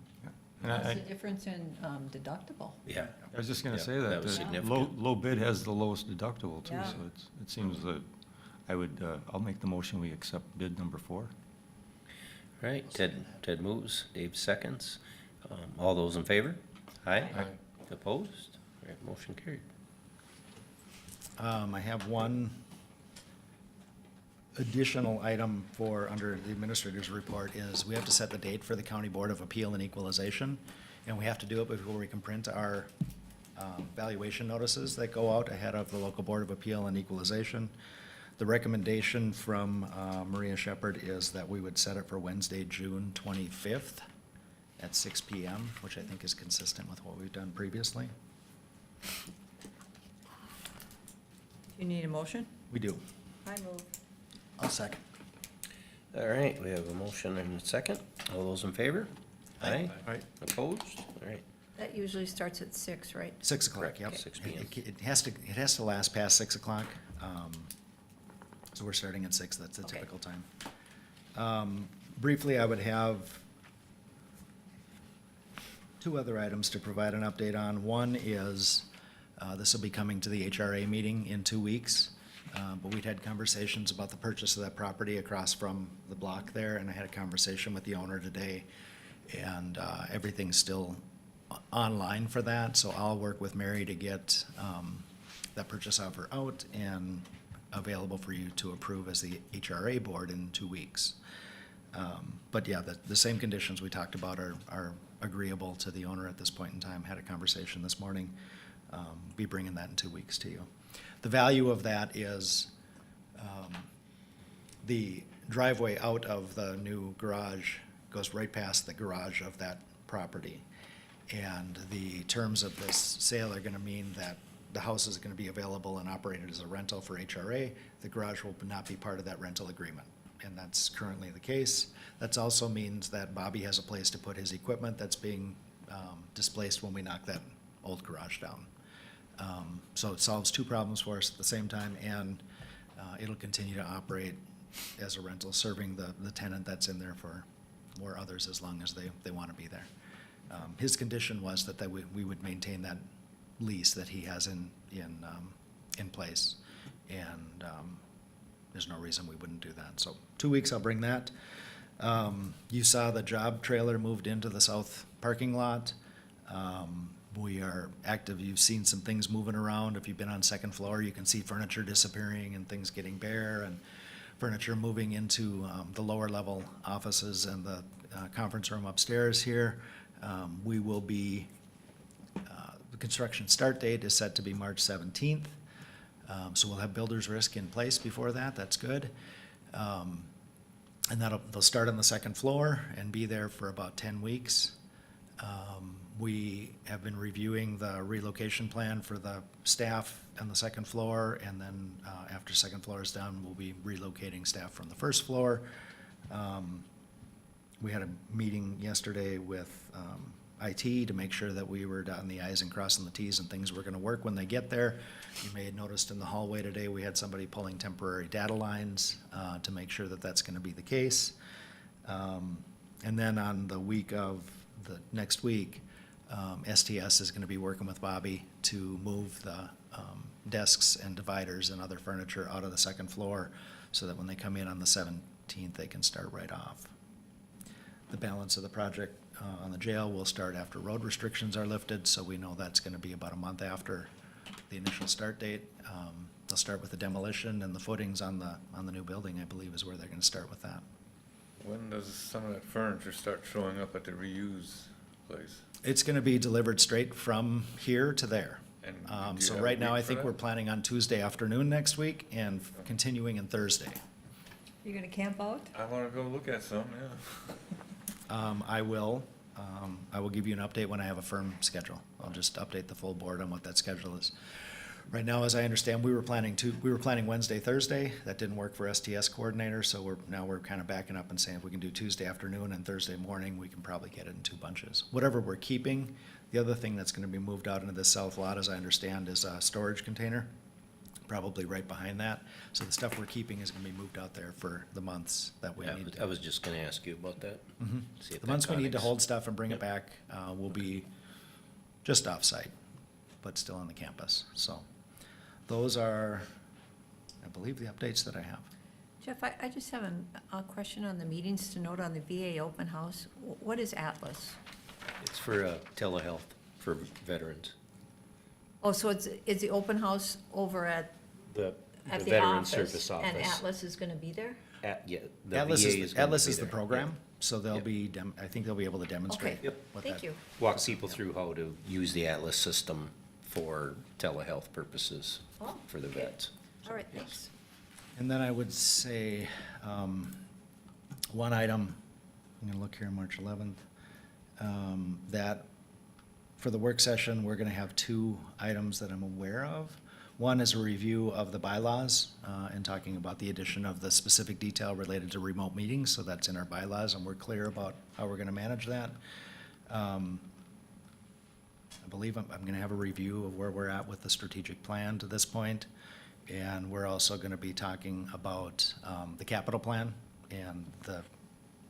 And What's I the difference in deductible? Yeah. I was just gonna Yeah, say that that, was the significant. low bid has the lowest deductible too, Yeah. so it seems that I would, I'll make the motion, we accept bid number 4. All right, Ted moves, Dave seconds. All those in favor? Aye. Aye. Opposed? All right, motion carried. I have one additional item for, under the administrator's report, is we have to set the date for the County Board of Appeal and Equalization, and we have to do it before we can print our valuation notices that go out ahead of the local Board of Appeal and Equalization. The recommendation from Maria Shepherd is that we would set it for Wednesday, June 25th at 6 PM, which I think is consistent with what we've done previously. You need a motion? We do. I move. I'll second. All right, we have a motion and a second. All those in favor? Aye. Aye. Opposed? All right. That usually starts at 6, right? 6 o'clock, Correct, yep. 6 p.m. It has to last past 6 o'clock. So we're starting at 6, that's the Okay. typical time. Briefly, I would have 2 other items to provide an update on. One is, this will be coming to the HRA meeting in 2 weeks. But we'd had conversations about the purchase of that property across from the block there, and I had a conversation with the owner today, and everything's still online for that, so I'll work with Mary to get that purchase offer out and available for you to approve as the HRA board in 2 weeks. But yeah, the same conditions we talked about are agreeable to the owner at this point in time. Had a conversation this morning. Be bringing that in 2 weeks to you. The value of that is the driveway out of the new garage goes right past the garage of that property. And the terms of this sale are gonna mean that the house is gonna be available and operated as a rental for HRA. The garage will not be part of that rental agreement, and that's currently the case. That also means that Bobby has a place to put his equipment that's being displaced when we knock that old garage down. So it solves 2 problems for us at the same time, and it'll continue to operate as a rental, serving the tenant that's in there or others as long as they want to be there. His condition was that we would maintain that lease that he has in place, and there's no reason we wouldn't do that. So 2 weeks, I'll bring that. You saw the job trailer moved into the south parking lot. We are active. You've seen some things moving around. If you've been on second floor, you can see furniture disappearing and things getting bare, and furniture moving into the lower level offices and the conference room upstairs here. We will be, the construction start date is set to be March 17th. So we'll have builder's risk in place before that. That's good. And they'll start on the second floor and be there for about 10 weeks. We have been reviewing the relocation plan for the staff on the second floor, and then after second floor is done, we'll be relocating staff from the first floor. We had a meeting yesterday with IT to make sure that we were dotting the i's and crossing the t's and things were going to work when they get there. You may have noticed in the hallway today, we had somebody pulling temporary data lines to make sure that that's going to be the case. And then on the week of the next week, STS is going to be working with Bobby to move the desks and dividers and other furniture out of the second floor so that when they come in on the 17th, they can start right off. The balance of the project on the jail will start after road restrictions are lifted, so we know that's going to be about a month after the initial start date. They'll start with the demolition, and the footings on the new building, I believe, is where they're going to start with that. When does some of that furniture start showing up at the reuse place? It's going to be delivered straight from here to there. And do you So have a right now, week I for think that? we're planning on Tuesday afternoon next week and continuing in Thursday. You're gonna camp out? I wanna go look at some, yeah. I will give you an update when I have a firm schedule. I'll just update the full board on what that schedule is. Right now, as I understand, we were planning Wednesday, Thursday. That didn't work for STS coordinator, so we're kind of backing up and saying if we can do Tuesday afternoon and Thursday morning, we can probably get it in 2 bunches. Whatever we're keeping, the other thing that's gonna be moved out into the south lot, as I understand, is a storage container, probably right behind that. So the stuff we're keeping is gonna be moved out there for the months that we need. I was just gonna ask you about that. See if The that months we need to connects. hold stuff and bring it Yep. back will be just off-site, but still on the campus. So those are, I believe, the updates that I have. Jeff, I just have a question on the meetings to note on the VA open house. What is Atlas? It's for telehealth for veterans. Oh, so it's the open house over at The the Veteran office? Service And Office. Atlas is gonna be there? Yeah, the Atlas VA is, gonna Atlas be is the there. program, so they'll Yep. be, I think they'll be able to demonstrate. Okay, Yep. what thank that- you. Walk people through how to use the Atlas system for telehealth purposes Oh, for the okay. vets. All right, Yes. thanks. And then I would say, one item, I'm gonna look here, March 11th, that for the work session, we're gonna have 2 items that I'm aware of. One is a review of the bylaws, and talking about the addition of the specific detail related to remote meetings, so that's in our bylaws, and we're clear about how we're gonna manage that. I believe I'm gonna have a review of where we're at with the strategic plan to this point. And we're also gonna be talking about the capital plan and the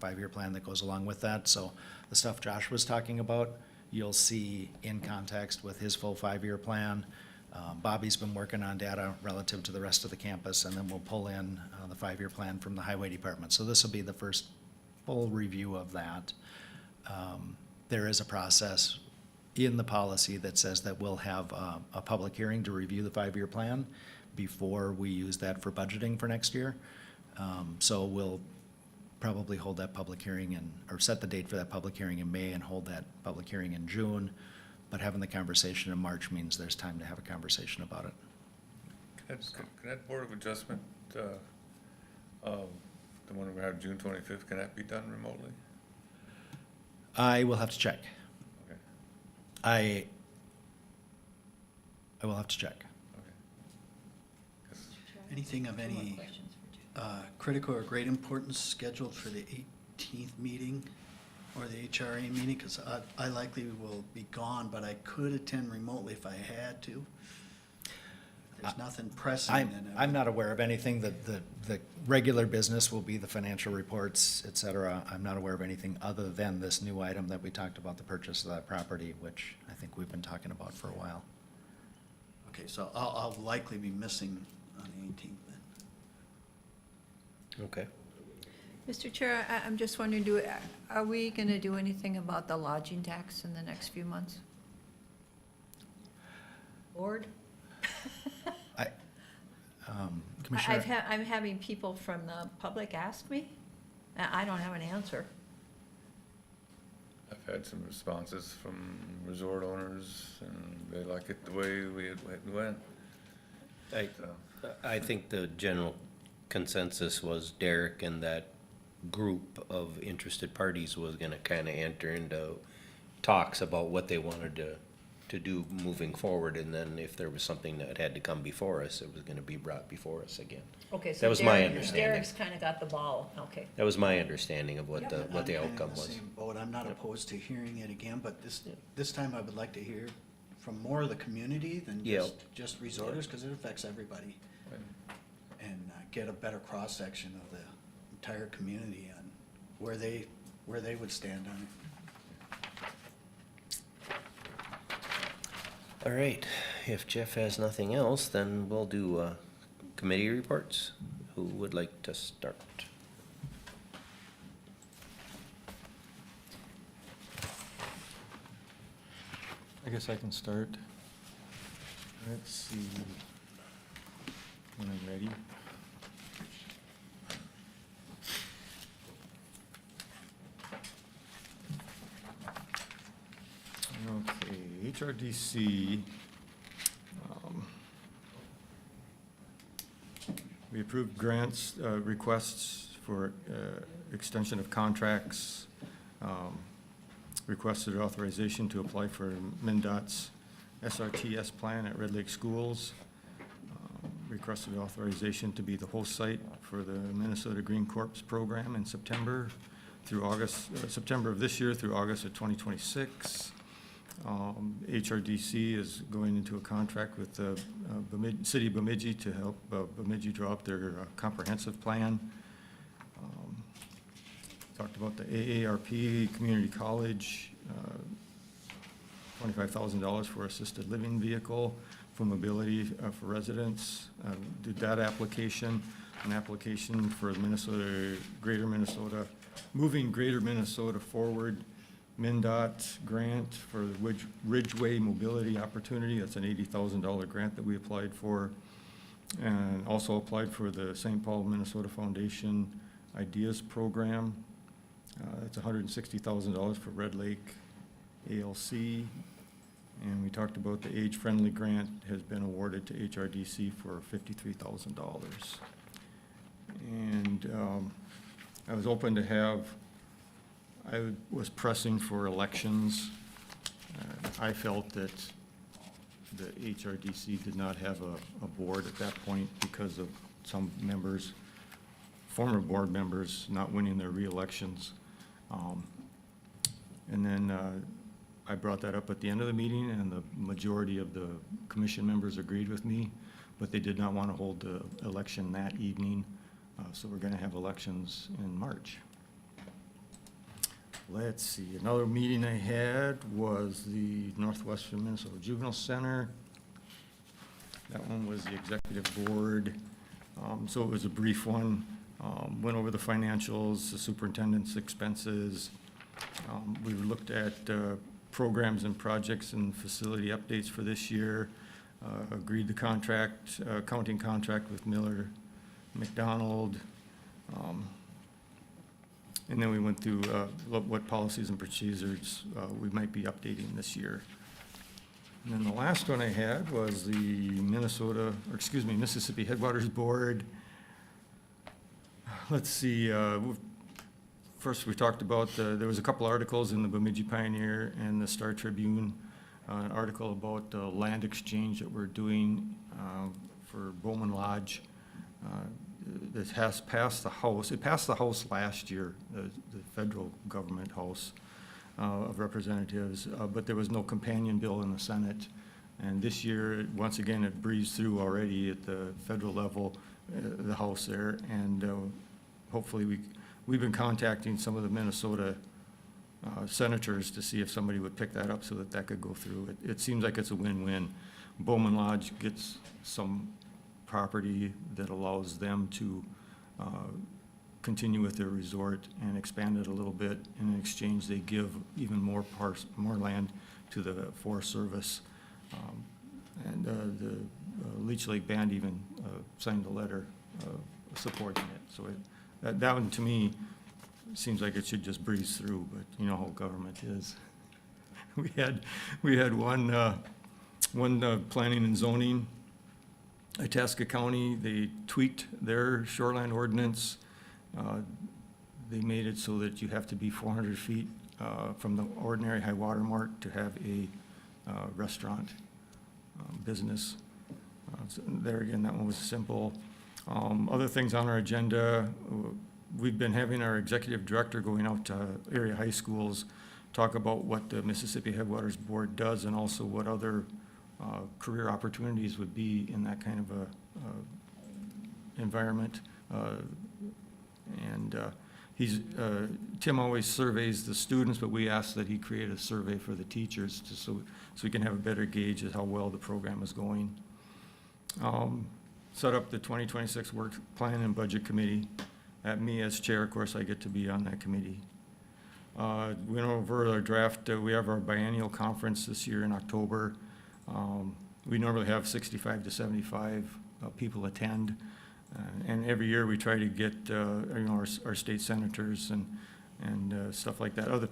5-year plan that goes along with that. So the stuff Josh was talking about, you'll see in context with his full 5-year plan. Bobby's been working on data relative to the rest of the campus, and then we'll pull in the 5-year plan from the highway department. So this will be the first full review of that. There is a process in the policy that says that we'll have a public hearing to review the 5-year plan before we use that for budgeting for next year. So we'll probably hold that public hearing or set the date for that public hearing in May and hold that public hearing in June. But having the conversation in March means there's time to have a conversation about it. Can that Board of Adjustment, the one we have June 25th, can that be done remotely? I will have to check. Okay, I will have to check. okay. 'Cause Anything of any Questions for Jeff? critical or great importance scheduled for the 18th meeting or the HRA meeting? Because I likely will be gone, but I could attend remotely if I had to. There's nothing pressing. then I I'm would- not aware of anything. The regular business will be the financial reports, et cetera. I'm not aware of anything other than this new item that we talked about, the purchase of that property, which I think we've been talking about for a while. Okay, so I'll likely be missing on the 18th then. Okay. Mr. Chair, I'm just wondering, are we gonna do anything about the lodging tax in the next few months? Board? Commissioner, I'm having people from the public ask me. I don't have an answer. I've had some responses from resort owners, and they like it the way we went. So, I think the general consensus was Derek and that group of interested parties was gonna kinda enter into talks about what they wanted to to do moving forward, and then if there was something that had to come before us, it was gonna be brought before us again. Okay, so That was my Derek- understanding. Derek's kind of got the ball, okay. That was my understanding of what the I'm kinda outcome in the was. same boat. I'm not opposed to hearing it again, but this time I would like to hear from more of the community than Yeah. just resorters, because it affects everybody. And get a better cross-section of the entire community on where they would stand on it. All right, if Jeff has nothing else, then we'll do committee reports. Who would like to start? I guess I can start. Let's see. When I'm ready. Okay, HRDC. We approved grants, requests for extension of contracts, requested authorization to apply for MnDOT's SRTS plan at Red Lake Schools, requested authorization to be the host site for the Minnesota Green Corps program in September through August, September of this year through August of 2026. HRDC is going into a contract with the City of Bemidji to help Bemidji draw up their comprehensive plan. Talked about the AARP Community College, $25,000 for assisted living vehicle for mobility for residents. Did that application, an application for Minnesota, moving Greater Minnesota Forward MnDOT grant for the Ridgeway Mobility Opportunity. That's an $80,000 grant that we applied for. And also applied for the St. Paul, Minnesota Foundation Ideas Program. That's $160,000 for Red Lake ALC. And we talked about the age-friendly grant has been awarded to HRDC for $53,000. And I was open to have, I was pressing for elections. I felt that the HRDC did not have a board at that point because of some members, former board members not winning their re-elections. And then I brought that up at the end of the meeting, and the majority of the commission members agreed with me, but they did not want to hold the election that evening. So we're going to have elections in March. Let's see, another meeting I had was the Northwestern Minnesota Juvenile Center. That one was the executive board. So it was a brief one. Went over the financials, the superintendent's expenses. We looked at programs and projects and facility updates for this year. Agreed the contract, accounting contract with Miller McDonald. And then we went through what policies and procedures we might be updating this year. And then the last one I had was the Mississippi Headwaters Board. Let's see, first we talked about, there was a couple articles in the Bemidji Pioneer and the Star Tribune, an article about the land exchange that we're doing for Bowman Lodge. This has passed the House. It passed the House last year, the federal government House of Representatives, but there was no companion bill in the Senate. And this year, once again, it breezed through already at the federal level, the House there. And hopefully we've been contacting some of the Minnesota senators to see if somebody would pick that up so that could go through. It seems like it's a win-win. Bowman Lodge gets some property that allows them to continue with their resort and expand it a little bit. In exchange, they give even more land to the Forest Service. And the Leech Lake Band even signed a letter supporting it. So that one, to me, seems like it should just breeze through, but you know how government is. We had one planning and zoning. Itasca County, they tweaked their shoreline ordinance. They made it so that you have to be 400 feet from the ordinary high water mark to have a restaurant business. So there again, that one was simple. Other things on our agenda, we've been having our executive director going out to area high schools, talk about what the Mississippi Headwaters Board does and also what other career opportunities would be in that kind of a environment. Tim always surveys the students, but we ask that he create a survey for the teachers so we can have a better gauge of how well the program is going. Set up the 2026 Work Plan and Budget Committee. Me as chair, of course, I get to be on that committee. We went over our draft. We have our biennial conference this year in October. We normally have 65 to 75 people attend. And every year we try to get, our state senators and stuff like that, other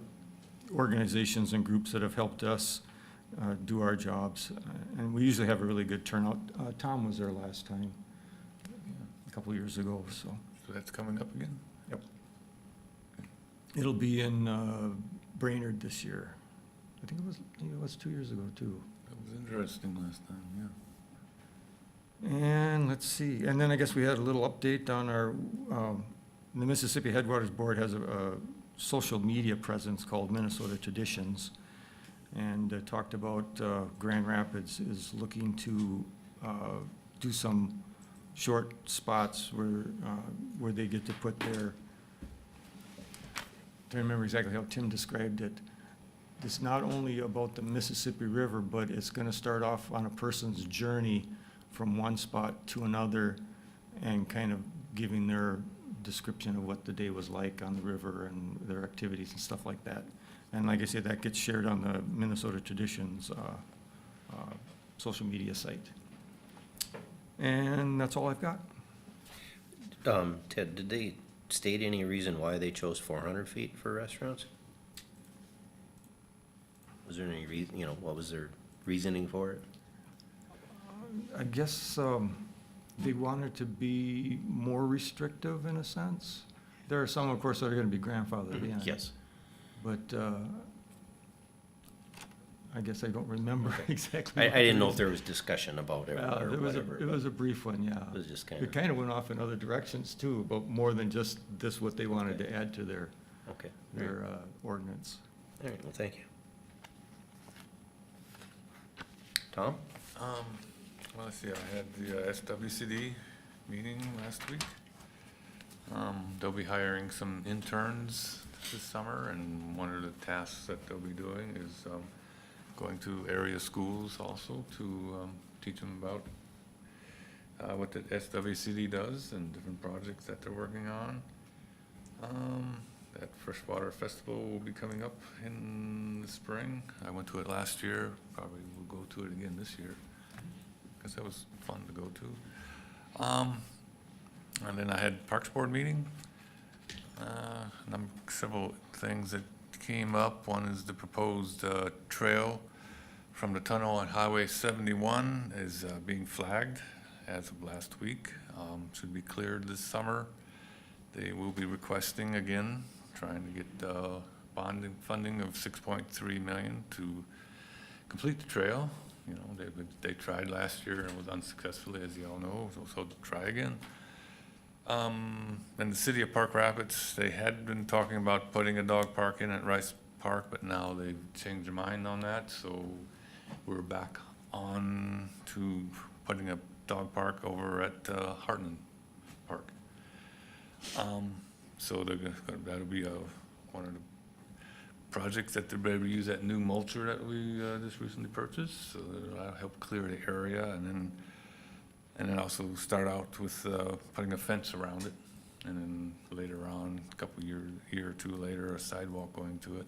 organizations and groups that have helped us do our jobs. And we usually have a really good turnout. Tom was there last time, a couple of years ago, so. So that's coming up again? Yep. It'll be in Brainerd this year. I think it was 2 years ago, too. That was interesting last time, yeah. And let's see, and then I guess we had a little update on our, the Mississippi Headwaters Board has a social media presence called Minnesota Traditions, and talked about Grand Rapids is looking to do some short spots where they get to put their, I don't remember exactly how Tim described it. It's not only about the Mississippi River, but it's gonna start off on a person's journey from one spot to another and kind of giving their description of what the day was like on the river and their activities and stuff like that. And like I said, that gets shared on the Minnesota Traditions social media site. And that's all I've got. Ted, did they state any reason why they chose 400 feet for restaurants? Was there any reason, what was their reasoning for it? I guess they wanted to be more restrictive in a sense. There are some, of course, that are gonna be grandfathered in. Yes. But I guess I don't remember exactly. I didn't know if there was discussion about it or It whatever. was a brief one, yeah. It was just kind It of, kind of went off in other directions too, but more than just this, what they wanted to add to their okay. ordinance. All right, well, thank you. Tom? Well, let's see, I had the SWCD meeting last week. They'll be hiring some interns this summer, and one of the tasks that they'll be doing is going to area schools also to teach them about what the SWCD does and different projects that they're working on. That Freshwater Festival will be coming up in the spring. I went to it last year, probably will go to it again this year, because that was fun to go to. And then I had Parks Board meeting. Several things that came up. One is the proposed trail from the tunnel on Highway 71 is being flagged as of last week. Should be cleared this summer. They will be requesting again, trying to get bonding funding of $6.3 million to complete the trail. They tried last year and was unsuccessfully, as you all know, so try again. And the city of Park Rapids, they had been talking about putting a dog park in at Rice Park, but now they've changed their mind on that, so we're back on to putting a dog park over at Hartland Park. So that'll be one of the projects that they're able to use that new mulcher that we just recently purchased, so that'll help clear the area, and then also start out with putting a fence around it, and then later on, a couple year or two later, a sidewalk going to it.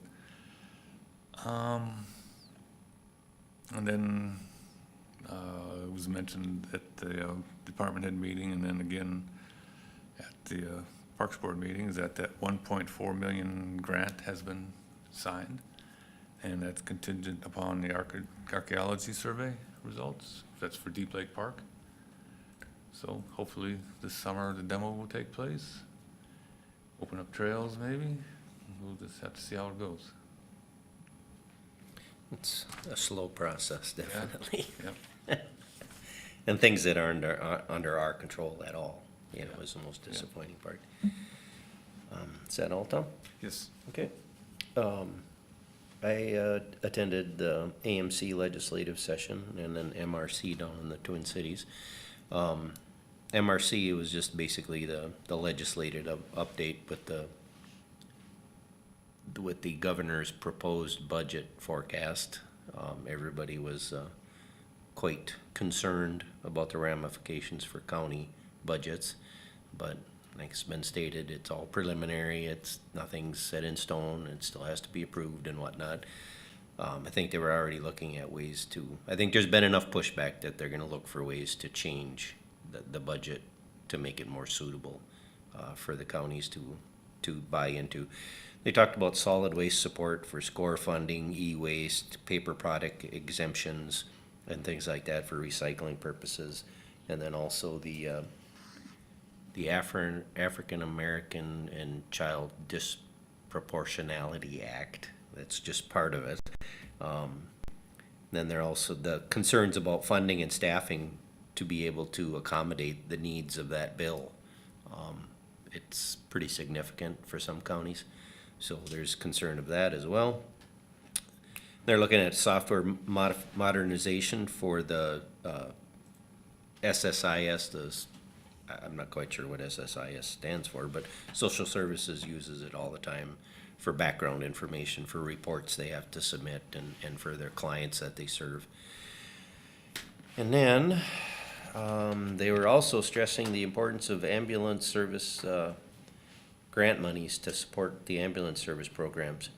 And then it was mentioned at the department head meeting, and then again at the Parks Board meeting, is that 1.4 million grant has been signed, and that's contingent upon the archaeology survey results. That's for Deep Lake Park. So hopefully this summer the demo will take place, open up trails maybe. We'll just have to see how it goes. It's a slow process, definitely. Yep. And things that aren't under our control at all, you know, is the most disappointing part. Is that all, Tom? Yes. Okay. I attended the AMC legislative session and then MRC down in the Twin Cities. MRC was just basically the legislative update with the governor's proposed budget forecast. Everybody was quite concerned about the ramifications for county budgets, but like it's been stated, it's all preliminary, nothing's set in stone, it still has to be approved and whatnot. I think they were already looking at ways I think there's been enough pushback that they're gonna look for ways to change the budget to make it more suitable for the counties to buy into. They talked about solid waste support for SCORE funding, e-waste, paper product exemptions, and things like that for recycling purposes. And then also the African American and Child Disproportionality Act. That's just part of it. Then there are also the concerns about funding and staffing to be able to accommodate the needs of that bill. It's pretty significant for some counties, so there's concern of that as well. They're looking at software modernization for the SSIS. I'm not quite sure what SSIS stands for, but social services uses it all the time for background information, for reports they have to submit, and for their clients that they serve. And then they were also stressing the importance of ambulance service grant monies to support the ambulance service programs.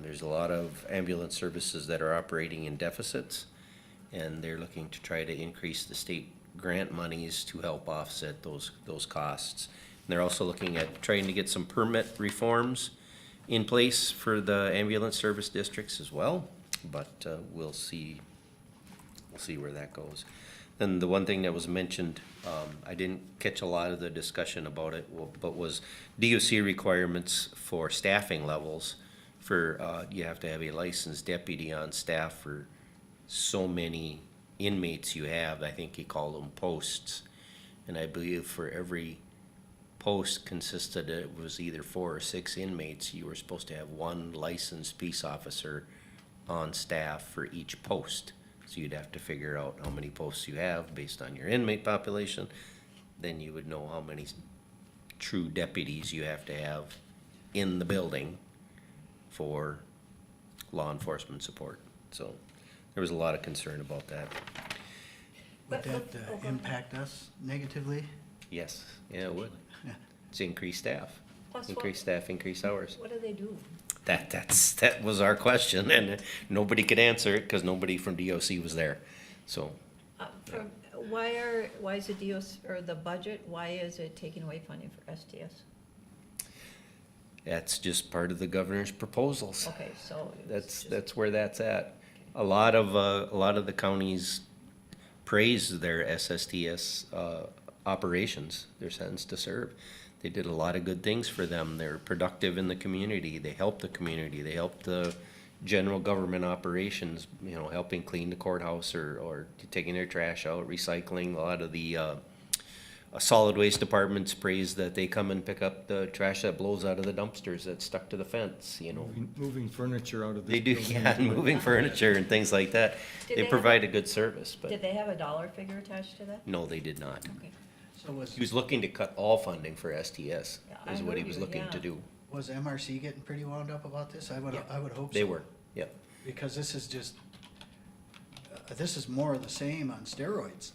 There's a lot of ambulance services that are operating in deficits, and they're looking to try to increase the state grant monies to help offset those costs. And they're also looking at trying to get some permit reforms in place for the ambulance service districts as well, but we'll see where that goes. Then the one thing that was mentioned, I didn't catch a lot of the discussion about it, but was DOC requirements for staffing levels. For you have to have a licensed deputy on staff for so many inmates you have. I think he called them posts, and I believe for every post it was either 4 or 6 inmates. You were supposed to have one licensed peace officer on staff for each post. So you'd have to figure out how many posts you have based on your inmate population. Then you would know how many true deputies you have to have in the building for law enforcement support. So there was a lot of concern about that. Would that impact us negatively? Yes, yeah, it would. Yeah. It's increased staff, Plus increased staff, increased hours. What do they do? That was our question, and nobody could answer it because nobody from DOC was there. So Why is the DOC, or the budget, why is it taking away funding for STS? that's just part of the governor's proposals. Okay, so. it's That's where that's at. A lot of the counties praise their SSTS operations, their sentence to serve. They did a lot of good things for them. They're productive in the community. They help the community. They help the general government operations, you know, helping clean the courthouse or taking their trash out, recycling. A lot of the solid waste departments praise that they come and pick up the trash that blows out of the dumpsters that's stuck to the fence, you know. Moving furniture out of this They do, building. yeah, and moving furniture and things like that. Did They they provide a good service, but Did they have a dollar figure attached to that? no, they did not. Okay. So was He was looking to cut all funding for STS, Yeah, I is what he heard was you, looking to yeah. do. MRC getting pretty wound up about this? I would hope so. They were, yep. Because this is just, this is more of the same on steroids.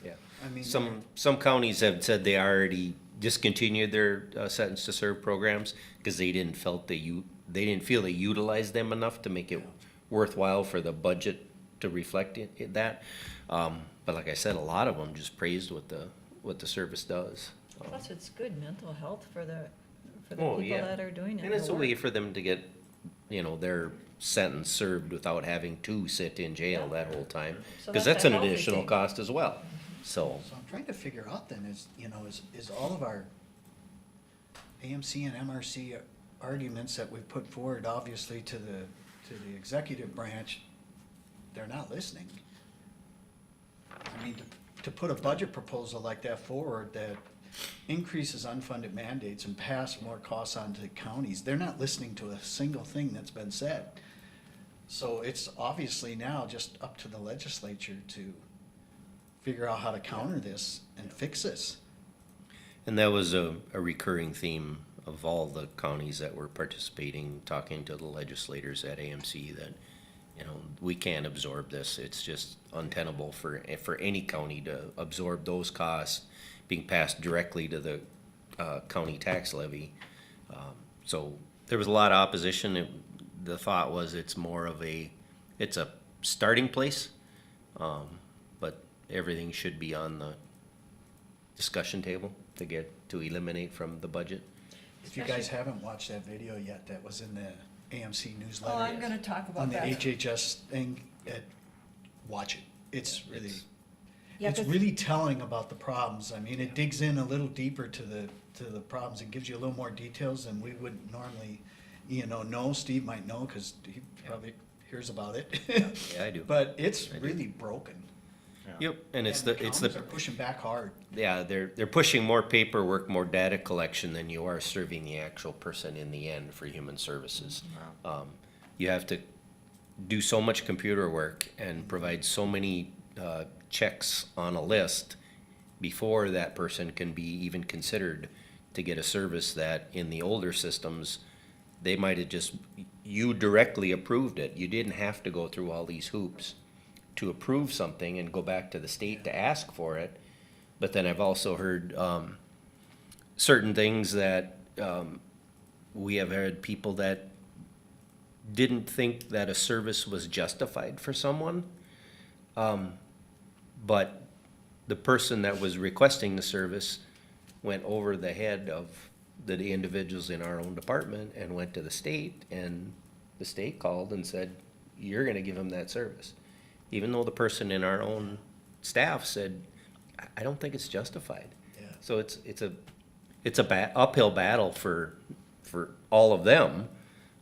Yeah. I mean, Some counties have said they already discontinued their sentence to serve programs because they didn't feel they utilized them enough to make it worthwhile for the budget to reflect that. But like I said, a lot of them just praised what the service does. Plus, it's good mental health for the Oh, people yeah. that are doing it. And it's the a way work. for them to get, you know, their sentence served without having to sit in jail Yeah. that whole time. So Because that's that's a an healthy additional thing. cost as well, so. So I'm trying to figure out then is all of our AMC and MRC arguments that we put forward, obviously to the executive branch, they're not listening. I mean, to put a budget proposal like that forward that increases unfunded mandates and pass more costs on to counties, they're not listening to a single thing that's been said. So it's obviously now just up to the legislature to figure out how to counter this and fix this. And that was a recurring theme of all the counties that were participating, talking to the legislators at AMC, that, you know, we can't absorb this. It's just untenable for any county to absorb those costs being passed directly to the county tax levy. So there was a lot of opposition. The thought was it's a starting place, but everything should be on the discussion table to eliminate from the budget. If you guys haven't watched that video yet, that was in the AMC newsletter. Oh, I'm gonna talk about On the that. HHS thing, watch it. It's really, Yeah, it's 'cause- really telling about the problems. I mean, it digs in a little deeper to the problems. It gives you a little more details than we would normally, know. Steve might know, cause he probably hears about it. Yeah, I do. But it's I do. really broken. Yep, and it's And the counties are pushing back hard. Yeah, they're pushing more paperwork, more data collection than you are serving the actual person in the end for human services. You have to do so much computer work and provide so many checks on a list before that person can be even considered to get a service that in the older systems, they might have just, you directly approved it. You didn't have to go through all these hoops to approve something and go back to the state to ask for it. But then I've also heard certain things that we have had people that didn't think that a service was justified for someone. But the person that was requesting the service went over the head of the individuals in our own department and went to the state, and the state called and said, you're gonna give them that service. Even though the person in our own staff said, I don't think it's justified. Yeah. So it's a uphill battle for all of them,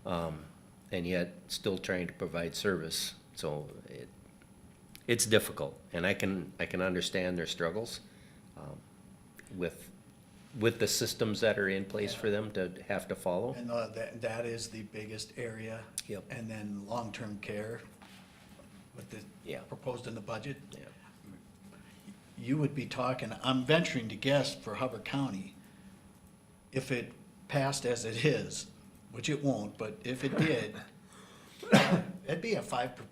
and yet still trying to provide service. So it's difficult, and I can understand their struggles with the systems that are in place for them to have to follow. And that is the biggest area. Yep. And then long-term care with the Yeah. proposed in the budget. Yeah. You would be talking, I'm venturing to guess for Hubbard County, if it passed as it is, which it won't, but if it did, it'd be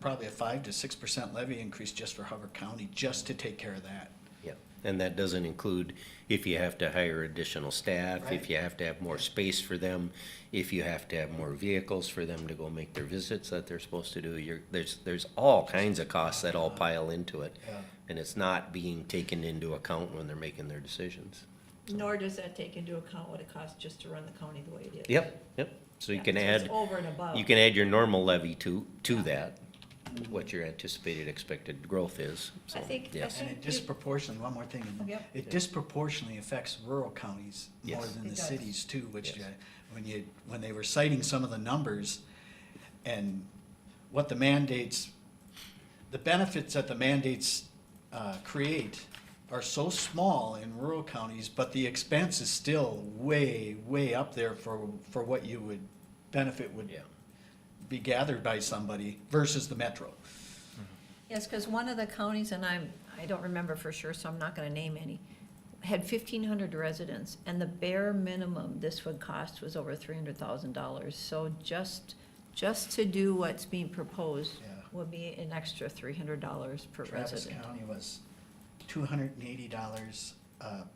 probably a 5 to 6% levy increase just for Hubbard County, just to take care of that. Yeah, and that doesn't include if you have to hire additional staff, if Right. you have to have more space for them, if you have to have more vehicles for them to go make their visits that they're supposed to do. There's all kinds of costs that all pile into it. Yeah. And it's not being taken into account when they're making their decisions. Nor does that take into account what it costs just to run the county the way it is. Yep. So you Yeah, can so it's add, over and above. you can add your normal levy to that, what your anticipated expected growth is. I So, think- I yes. And it disproportionately, one more thing, Yep. it disproportionately affects rural counties more Yes. than It the does. cities too, which, Yes. when they were citing some of the numbers and what the mandates, the benefits that the mandates create are so small in rural counties, but the expense is still way, way up there for what you would benefit would Yeah. be gathered by somebody versus the metro. Yes, because one of the counties, and I don't remember for sure, so I'm not gonna name any, had 1,500 residents, and the bare minimum this would cost was over $300,000. So just to do what's being proposed Yeah. would be an extra $300 per Travis resident. County was $280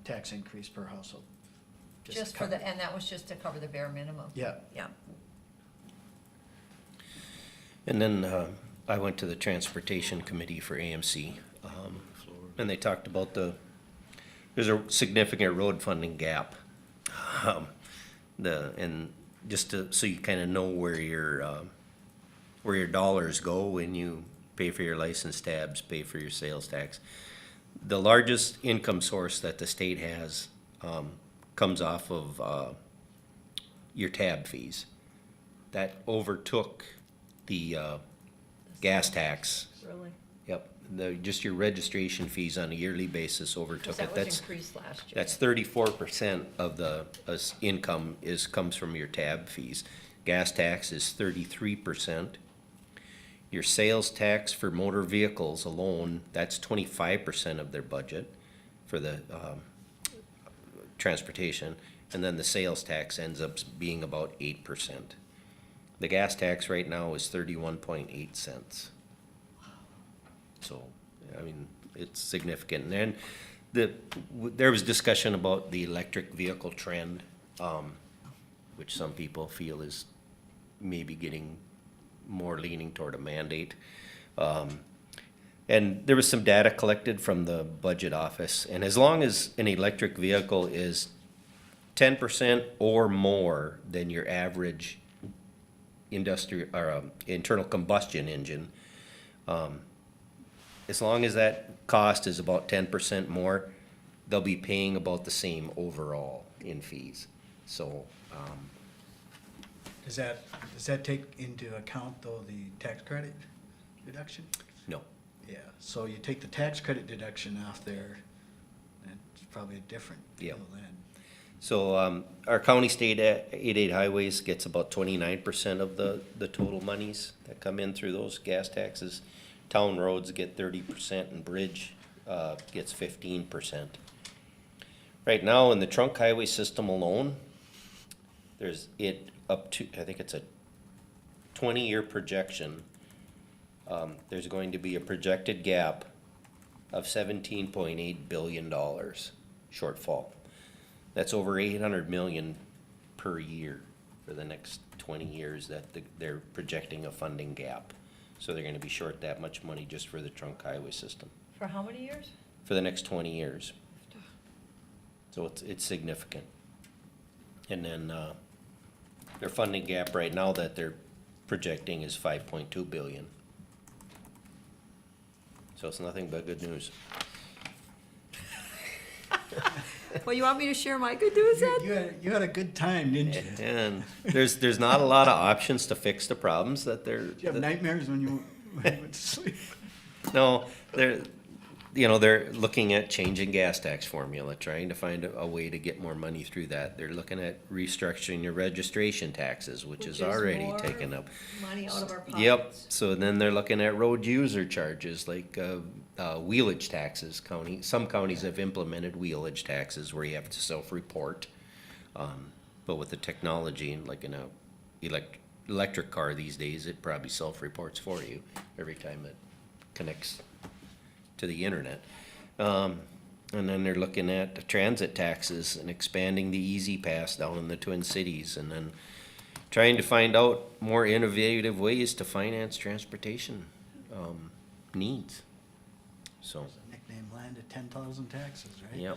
tax increase per household. Just to for the, cover- and that was just to cover the bare minimum. Yeah, Yeah. And then I went to the Transportation Committee for AMC, and they talked about there's a significant road funding gap. And just so you kind of know where your dollars go when you pay for your license tabs, pay for your sales tax. The largest income source that the state has comes off of your tab fees. That overtook the gas tax. Really? Yep, just your registration fees on a yearly basis overtook Because it. that was increased last year. That's 34% of the income comes from your tab fees. Gas tax is 33%. Your sales tax for motor vehicles alone, that's 25% of their budget for the transportation. And then the sales tax ends up being about 8%. The gas tax right now is 31.8 cents. So, I mean, it's significant. And then there was discussion about the electric vehicle trend, which some people feel is maybe getting more leaning toward a mandate. And there was some data collected from the budget office, and as long as an electric vehicle is 10% or more than your average industrial or internal combustion engine, as long as that cost is about 10% more, they'll be paying about the same overall in fees. So, Does that take into account, though, the tax credit deduction? no. Yeah, so you take the tax credit deduction off there, and it's probably a different deal Yep. then. So, our county state 88 highways gets about 29% of the total monies that come in through those gas taxes. Town roads get 30% and bridge, gets 15%. Right now, in the trunk highway system alone, there's up to, I think it's a 20-year projection. There's going to be a projected gap of $17.8 billion shortfall. That's over 800 million per year for the next 20 years that they're projecting a funding gap. So they're gonna be short that much money just for the trunk highway system For how many years? for the next 20 years. So it's significant. And then, their funding gap right now that they're projecting is 5.2 billion. So it's nothing but good news. Well, you want me to share my good news then? You had a good time, didn't you? And there's not a lot of options to fix the problems that they're. Did you have nightmares when you went to sleep? No, they're looking at changing gas tax formula, trying to find a way to get more money through that. They're looking at restructuring your registration taxes, which is already more taken up. Money out of our pockets. Yep, so then they're looking at road user charges, like, wheelage taxes. Some counties have implemented wheelage taxes where you have to self-report. But with the technology, like in a electric car these days, it probably self-reports for you every time it connects to the internet. And then they're looking at the transit taxes and expanding the Easy Pass down in the Twin Cities, and then trying to find out more innovative ways to finance transportation needs. So, Nickname land of 10,000 taxes, right? yep.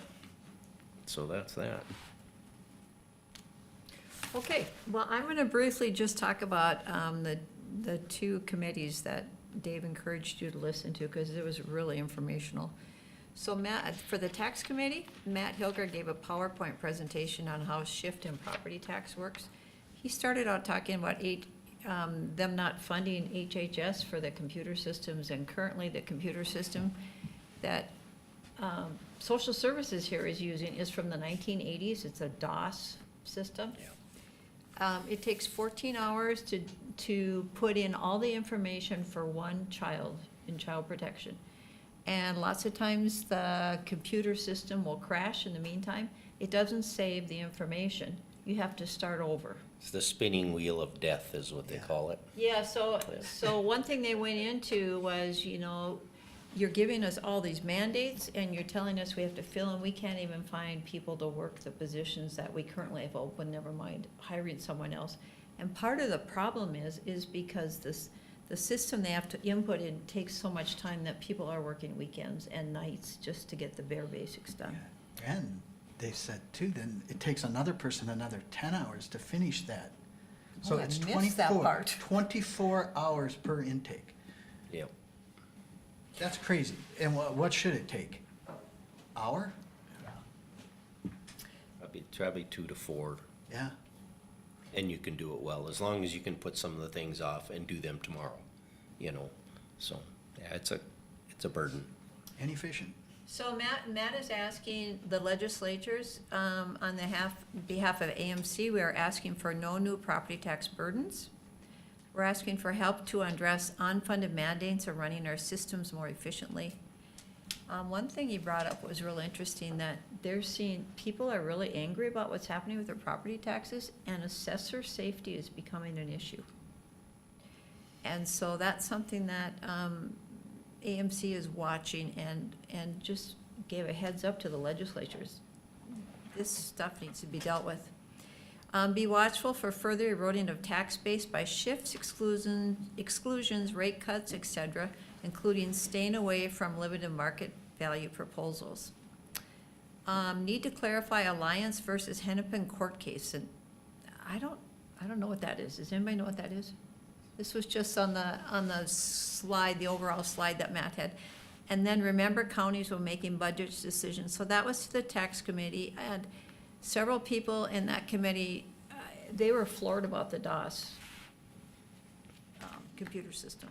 So that's that. Okay, well, I'm gonna briefly just talk about the two committees that Dave encouraged you to listen to, because it was really informational. So Matt, for the tax committee, Matt Hilger gave a PowerPoint presentation on how shift in property tax works. He started out talking about them not funding HHS for the computer systems, and currently the computer system that Social Services here is using is from the 1980s. It's a DOS system. It takes 14 hours to put in all the information for one child in child protection. And lots of times the computer system will crash in the meantime. It doesn't save the information. You have to start over. It's the spinning wheel of death is what they call it. Yeah, so one thing they went into was, you're giving us all these mandates and you're telling us we have to fill, and we can't even find people to work the positions that we currently have open, never mind hiring someone else. And part of the problem is because the system they have to input in takes so much time that people are working weekends and nights just to get the bare basics done. And they said too, then it takes another person another 10 hours to finish that. So Oh, I it's missed that part. 24 hours per intake. Yep. That's crazy. And what should it take? Hour? Probably 2 to 4, Yeah. and you can do it well, as long as you can put some of the things off and do them tomorrow, So, yeah, it's a burden. Inefficient. So Matt is asking the legislatures, on the behalf of AMC, we are asking for no new property tax burdens. We're asking for help to address unfunded mandates of running our systems more efficiently. One thing he brought up was real interesting, that they're seeing, people are really angry about what's happening with their property taxes, and assessor safety is becoming an issue. And so that's something that, AMC is watching and just gave a heads up to the legislatures. This stuff needs to be dealt with. Be watchful for further eroding of tax base by shifts, exclusions, rate cuts, etc., including staying away from limited market value proposals. Need to clarify Alliance versus Hennepin court case, and I don't know what that is. Does anybody know what that is? This was just on the slide, the overall slide that Matt had. And then remember, counties were making budget decisions. So that was to the tax committee, and several people in that committee, they were floored about the DOS computer system.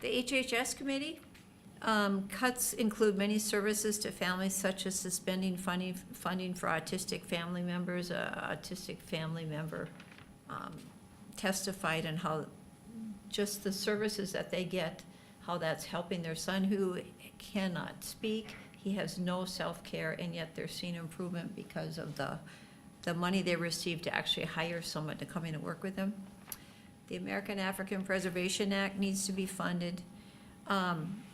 The HHS committee, cuts include many services to families, such as suspending funding for autistic family members. Autistic family member testified on how just the services that they get, how that's helping their son who cannot speak. He has no self-care, and yet they're seeing improvement because of the money they receive to actually hire someone to come in and work with them. The American African Preservation Act needs to be funded.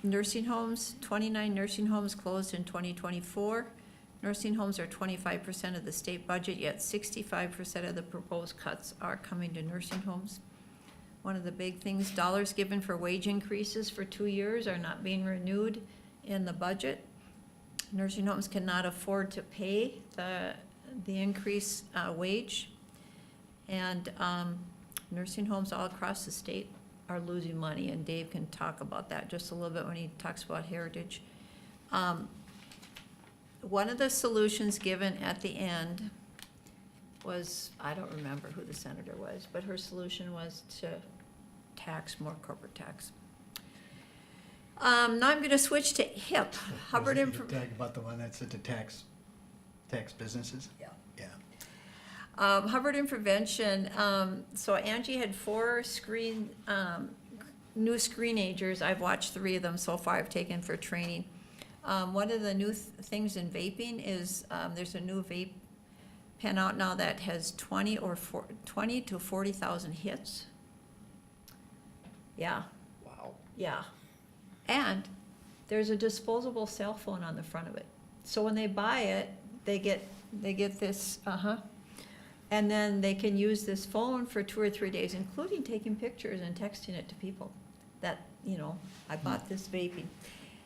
Nursing homes, 29 nursing homes closed in 2024. Nursing homes are 25% of the state budget, yet 65% of the proposed cuts are coming to nursing homes. One of the big things, dollars given for wage increases for 2 years are not being renewed in the budget. Nursing homes cannot afford to pay the increased wage. And nursing homes all across the state are losing money, and Dave can talk about that just a little bit when he talks about heritage. One of the solutions given at the end was, I don't remember who the senator was, but her solution was to tax more corporate tax. Now I'm going to switch to HIP, Hubbard You're Info. talking about the one that's at the tax businesses? Yeah. Yeah. Hubbard Intervention, so Angie had 4 new screenagers. I've watched 3 of them so far I've taken for training. One of the new things in vaping is there's a new vape pen out now that has 20 to 40,000 hits. Yeah. Wow. Yeah. And there's a disposable cell phone on the front of it. So when they buy it, they get this, and then they can use this phone for 2 or 3 days, including taking pictures and texting it to people that, I bought this vaping.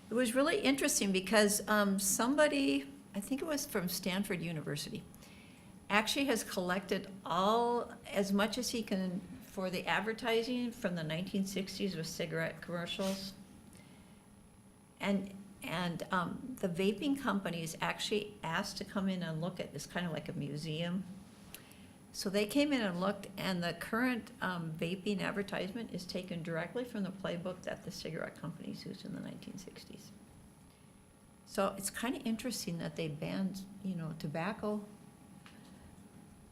It was really interesting because somebody, I think it was from Stanford University, actually has collected as much as he can for the advertising from the 1960s with cigarette commercials. And the vaping companies actually asked to come in and look at this, kind of like a museum. So they came in and looked, and the current vaping advertisement is taken directly from the playbook that the cigarette companies used in the 1960s. So it's kind of interesting that they banned, tobacco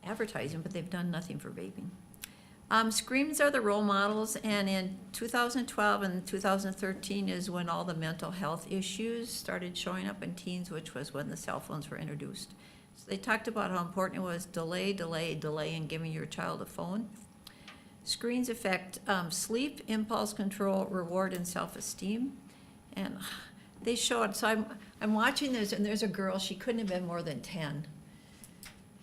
advertising, but they've done nothing for vaping. Screens are the role models, and in 2012 and 2013 is when all the mental health issues started showing up in teens, which was when the cell phones were introduced. So they talked about how important it was delay in giving your child a phone. Screens affect sleep, impulse control, reward, and self-esteem. And they showed, so I'm watching this, and there's a girl, she couldn't have been more than 10.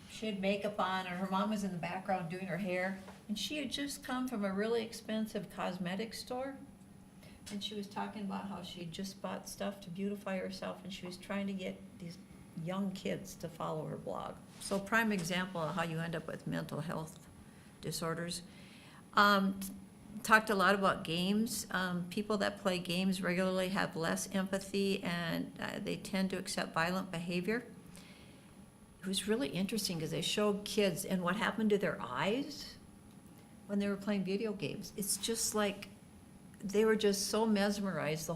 She had makeup on, and her mom was in the background doing her hair. And she had just come from a really expensive cosmetic store. And she was talking about how she had just bought stuff to beautify herself, and she was trying to get these young kids to follow her blog. So prime example of how you end up with mental health disorders. Talked a lot about games. People that play games regularly have less empathy, and they tend to accept violent behavior. It was really interesting because they showed kids and what happened to their eyes when they were playing video games. It's just like they were just so mesmerized,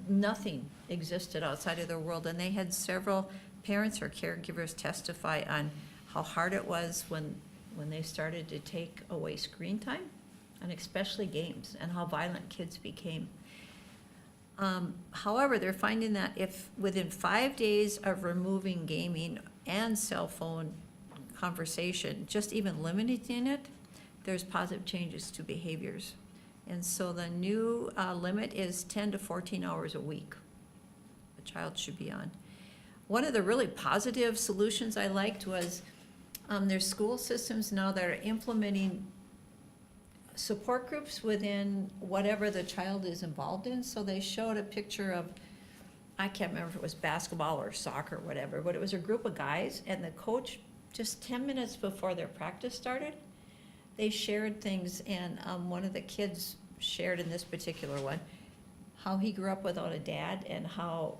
nothing existed outside of their world. And they had several parents or caregivers testify on how hard it was when they started to take away screen time, and especially games, and how violent kids became. However, they're finding that if within 5 days of removing gaming and cell phone conversation, just even limiting it, there's positive changes to behaviors. And so the new limit is 10 to 14 hours a week a child should be on. One of the really positive solutions I liked was there's school systems now that are implementing support groups within whatever the child is involved in. So they showed a picture of, I can't remember if it was basketball or soccer or whatever, but it was a group of guys, and the coach, just 10 minutes before their practice started, they shared things, and one of the kids shared in this particular one how he grew up without a dad and how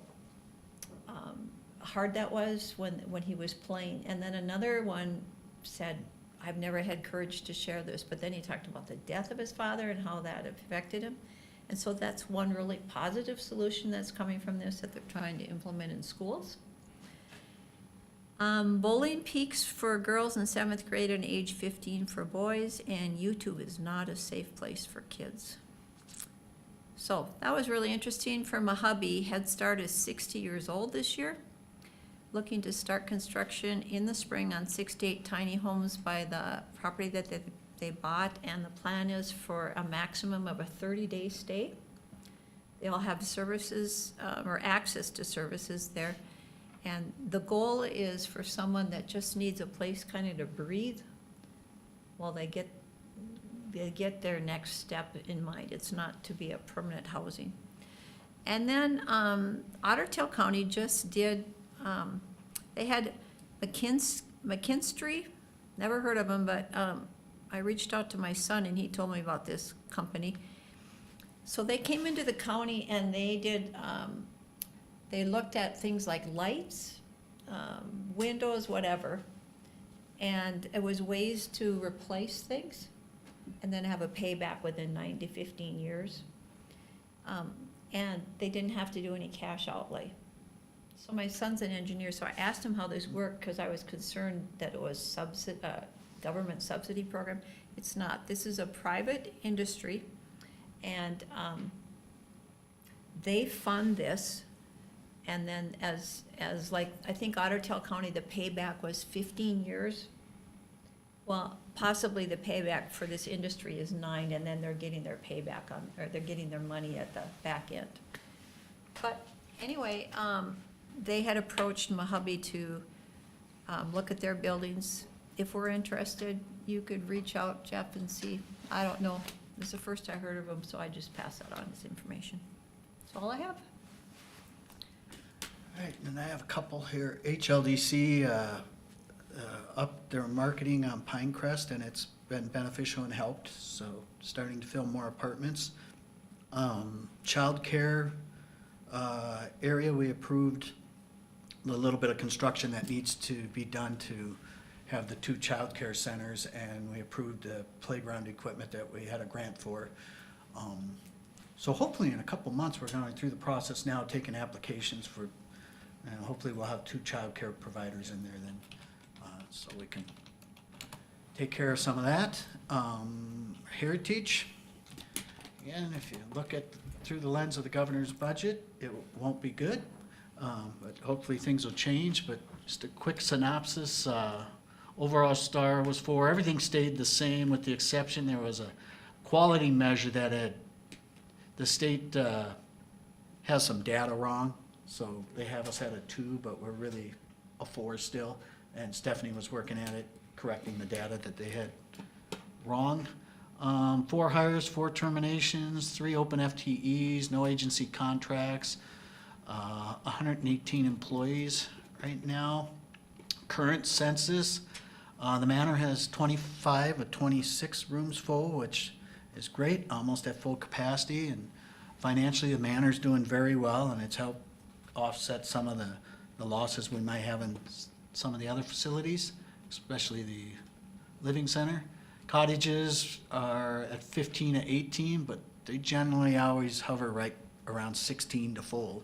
hard that was when he was playing. And then another one said, I've never had courage to share this, but then he talked about the death of his father and how that affected him. And so that's one really positive solution that's coming from this that they're trying to implement in schools. Bowling peaks for girls in 7th grade and age 15 for boys, and YouTube is not a safe place for kids. So that was really interesting. For my hubby, Head Start is 60 years old this year, looking to start construction in the spring on 6 to 8 tiny homes by the property that they bought, and the plan is for a maximum of a 30-day stay. They all have services or access to services there. And the goal is for someone that just needs a place kind of to breathe while they get their next step in mind. It's not to be a permanent housing. And then Auditor County just did, they had McKinstry, never heard of them, but I reached out to my son and he told me about this company. So they came into the county and they did, they looked at things like lights, windows, whatever, and it was ways to replace things and then have a payback within 9 to 15 years. And they didn't have to do any cash outlay. So my son's an engineer, so I asked him how this worked because I was concerned that it was government subsidy program. It's not. This is a private industry, and they fund this. And then as like, I think Auditor County, the payback was 15 years. Well, possibly the payback for this industry is 9, and then they're getting their payback on, or they're getting their money at the back end. But anyway, they had approached my hubby to look at their buildings. If we're interested, you could reach out, Jeff, and see. I don't know. This is the first I heard of them, so I just pass that on, this information. That's all I have. All right, and I have a couple here. HLDC upped their marketing on Pinecrest, and it's been beneficial and helped, so starting to fill more apartments. Childcare area, we approved the little bit of construction that needs to be done to have the 2 childcare centers, and we approved the playground equipment that we had a grant for. So hopefully in a couple months, we're going through the process now, taking applications for, and hopefully we'll have 2 childcare providers in there then, so we can take care of some of that. Heritage, again, if you look at through the lens of the governor's budget, it won't be good, but hopefully things will change. But just a quick synopsis, overall star was 4. Everything stayed the same with the exception there was a quality measure that had, the state has some data wrong. So they have us at a 2, but we're really a 4 still. And Stephanie was working at it, correcting the data that they had wrong. 4 hires, 4 terminations, 3 open FTEs, no agency contracts, 118 employees right now. Current census, the manor has 25 of 26 rooms full, which is great, almost at full capacity. And financially, the manor's doing very well, and it's helped offset some of the losses we might have in some of the other facilities, especially the living center. Cottages are at 15 to 18, but they generally always hover right around 16 to full.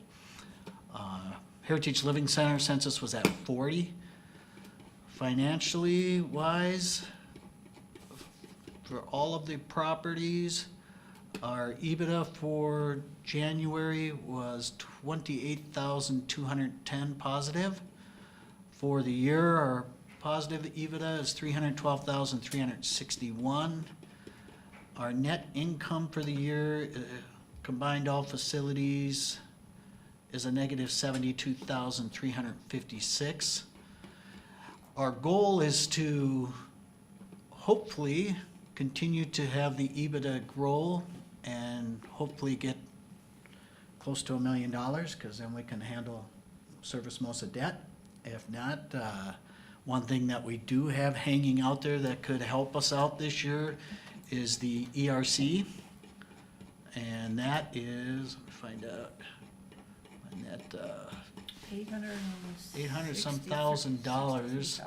Heritage Living Center census was at 40. Financially wise, for all of the properties, our EBITDA for January was 28,210 positive. For the year, our positive EBITDA is 312,361. Our net income for the year, combined all facilities, is a negative 72,356. Our goal is to hopefully continue to have the EBITDA grow and hopefully get close to $1 million, because then we can service most of debt. If not, one thing that we do have hanging out there that could help us out this year is the ERC. And that is, find that, 800 some thousand dollars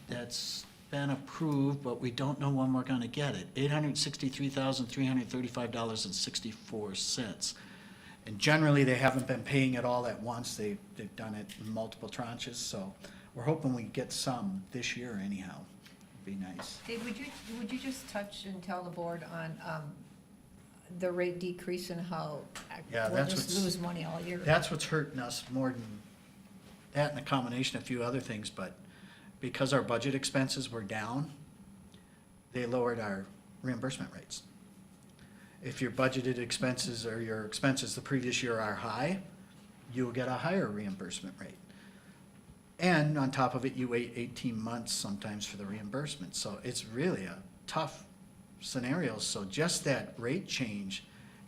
that's been approved, but we don't know when we're gonna get it. $863,335.64. And generally, they haven't been paying it all at once. They've done it in multiple tranches, so we're hoping we get some this year anyhow. It'd be nice. Dave, would you just touch and tell the board on the rate decrease and how Yeah, we'll that's just what's- lose money all year? That's what's hurting us more than that, and a combination of a few other things, but because our budget expenses were down, they lowered our reimbursement rates. If your budgeted expenses or your expenses the previous year are high, you will get a higher reimbursement rate. And on top of it, you wait 18 months sometimes for the reimbursement, so it's really a tough scenario. So just that rate change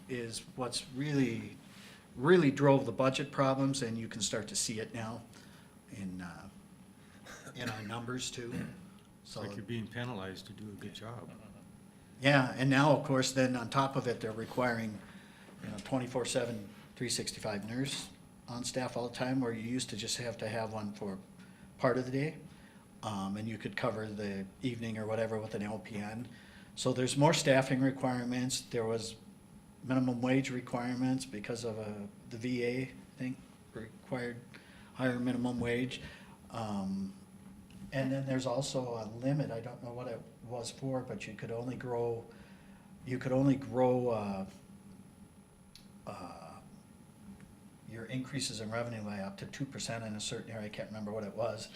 is what's really drove the budget problems, and you can start to see it now in our numbers too. It's So, like you're being penalized to do a good job. yeah, and now, of course, then on top of it, they're requiring, 24/7, 365 nurse on staff all the time, where you used to just have to have one for part of the day. And you could cover the evening or whatever with an LPN. So there's more staffing requirements. There was minimum wage requirements because of the VA thing, required higher minimum wage. And then there's also a limit, I don't know what it was for, but you could only grow your increases in revenue by up to 2% in a certain area, I can't remember what it was.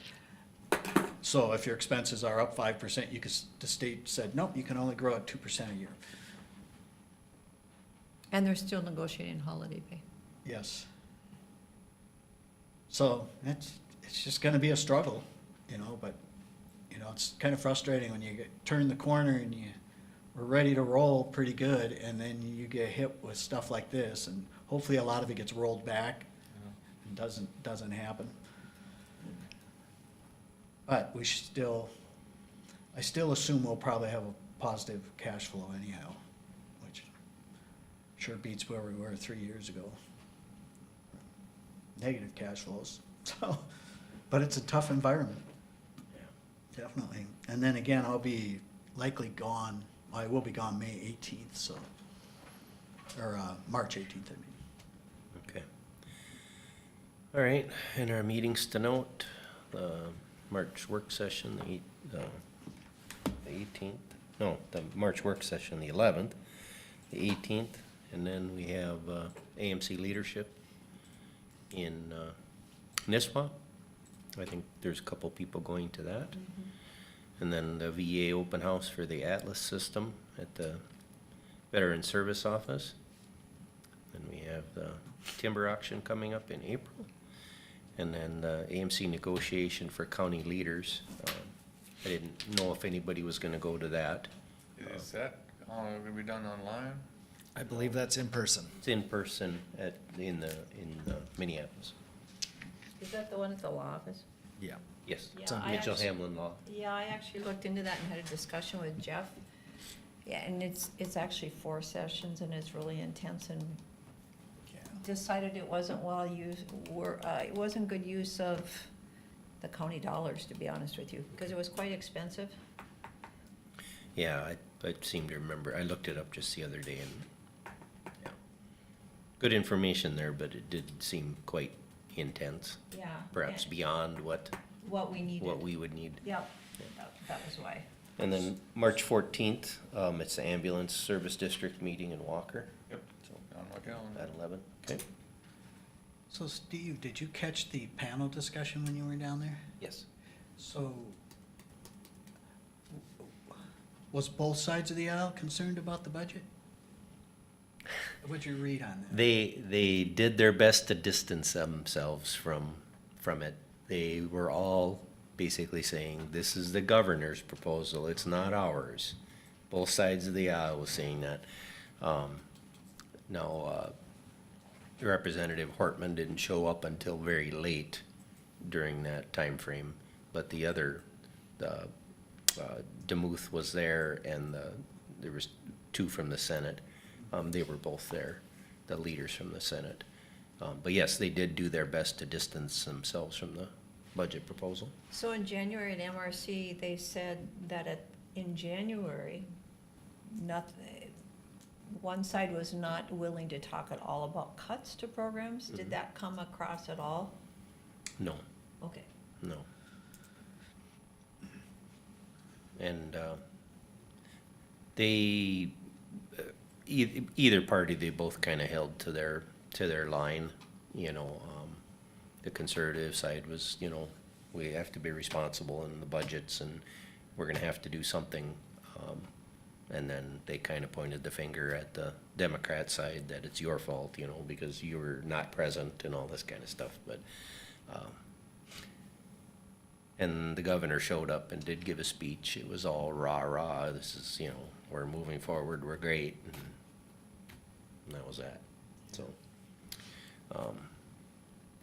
So if your expenses are up 5%, the state said, nope, you can only grow at 2% a year. And they're still negotiating holiday pay. Yes. So it's just gonna be a struggle, but, it's kind of frustrating when you turn the corner and we're ready to roll pretty good, and then you get hit with stuff like this, and hopefully a lot of it gets rolled back and doesn't happen. But I still assume we'll probably have a positive cash flow anyhow, which sure beats where we were 3 years ago. Negative cash flows, so, but it's a tough environment. Definitely. And then again, I'll be likely gone, I will be gone May 18th, so, or March 18th, I mean. Okay. All right, and our meetings to note, the March work session, the 18th, no, the March work session, the 11th, the 18th, and then we have AMC leadership in Nisswa. I think there's a couple people going to that. And then the VA open house for the Atlas system at the Veteran Service Office. Then we have the timber auction coming up in April. And then the AMC negotiation for county leaders. I didn't know if anybody was gonna go to that. Is that gonna be done online? I believe that's in person. It's in person in Minneapolis. Is that the one at the law office? Yeah. Yes, Yeah, I Mitchell actually- Hamlin Law. Yeah, I actually looked into that and had a discussion with Jeff. Yeah, and it's actually 4 sessions, and it's really intense, and decided it wasn't it wasn't good use of the county dollars, to be honest with you, because it was quite expensive. Yeah, I seem to remember, I looked it up just the other day and, yeah. Good information there, but it did seem quite intense, Yeah. perhaps and beyond what What we needed. we would need. Yep, that was why. And then March 14th, it's the ambulance service district meeting in Walker. Yep, So on my calendar. at 11, okay? So Steve, did you catch the panel discussion when you were down there? Yes. So, was both sides of the aisle concerned about the budget? What'd you read on that? They did their best to distance themselves from it. They were all basically saying, this is the governor's proposal, it's not ours. Both sides of the aisle was saying that. Now, Representative Hortman didn't show up until very late during that time frame, but the other, Demuth was there, and there was two from the Senate. They were both there, the leaders from the Senate. But yes, they did do their best to distance themselves from the budget proposal. So in January at MRC, they said that in January, one side was not willing to talk at all about cuts to programs. Did that come across at all? No, Okay. no. And they, either party, they both kind of held to their line, you know. The conservative side was, you know, we have to be responsible in the budgets and we're gonna have to do something. And then they kind of pointed the finger at the Democrat side that it's your fault, you know, because you were not present and all this kind of stuff, but, and the governor showed up and did give a speech. It was all rah, rah, this is, you know, we're moving forward, we're great, and that was that, so.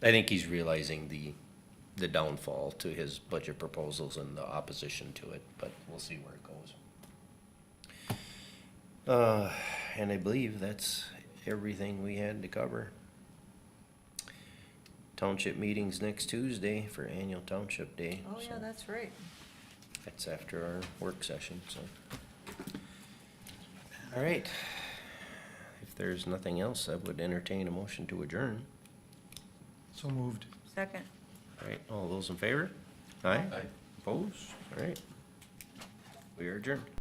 I think he's realizing the downfall to his budget proposals and the opposition to it, but we'll see where it goes. And I believe that's everything we had to cover. Township meetings next Tuesday for annual township day. Oh, yeah, so that's right. that's after our work session, so. All right. If there's nothing else, I would entertain a motion to adjourn. So moved. Second. All right, all those in favor? Aye. Opposed? All right. We are adjourned.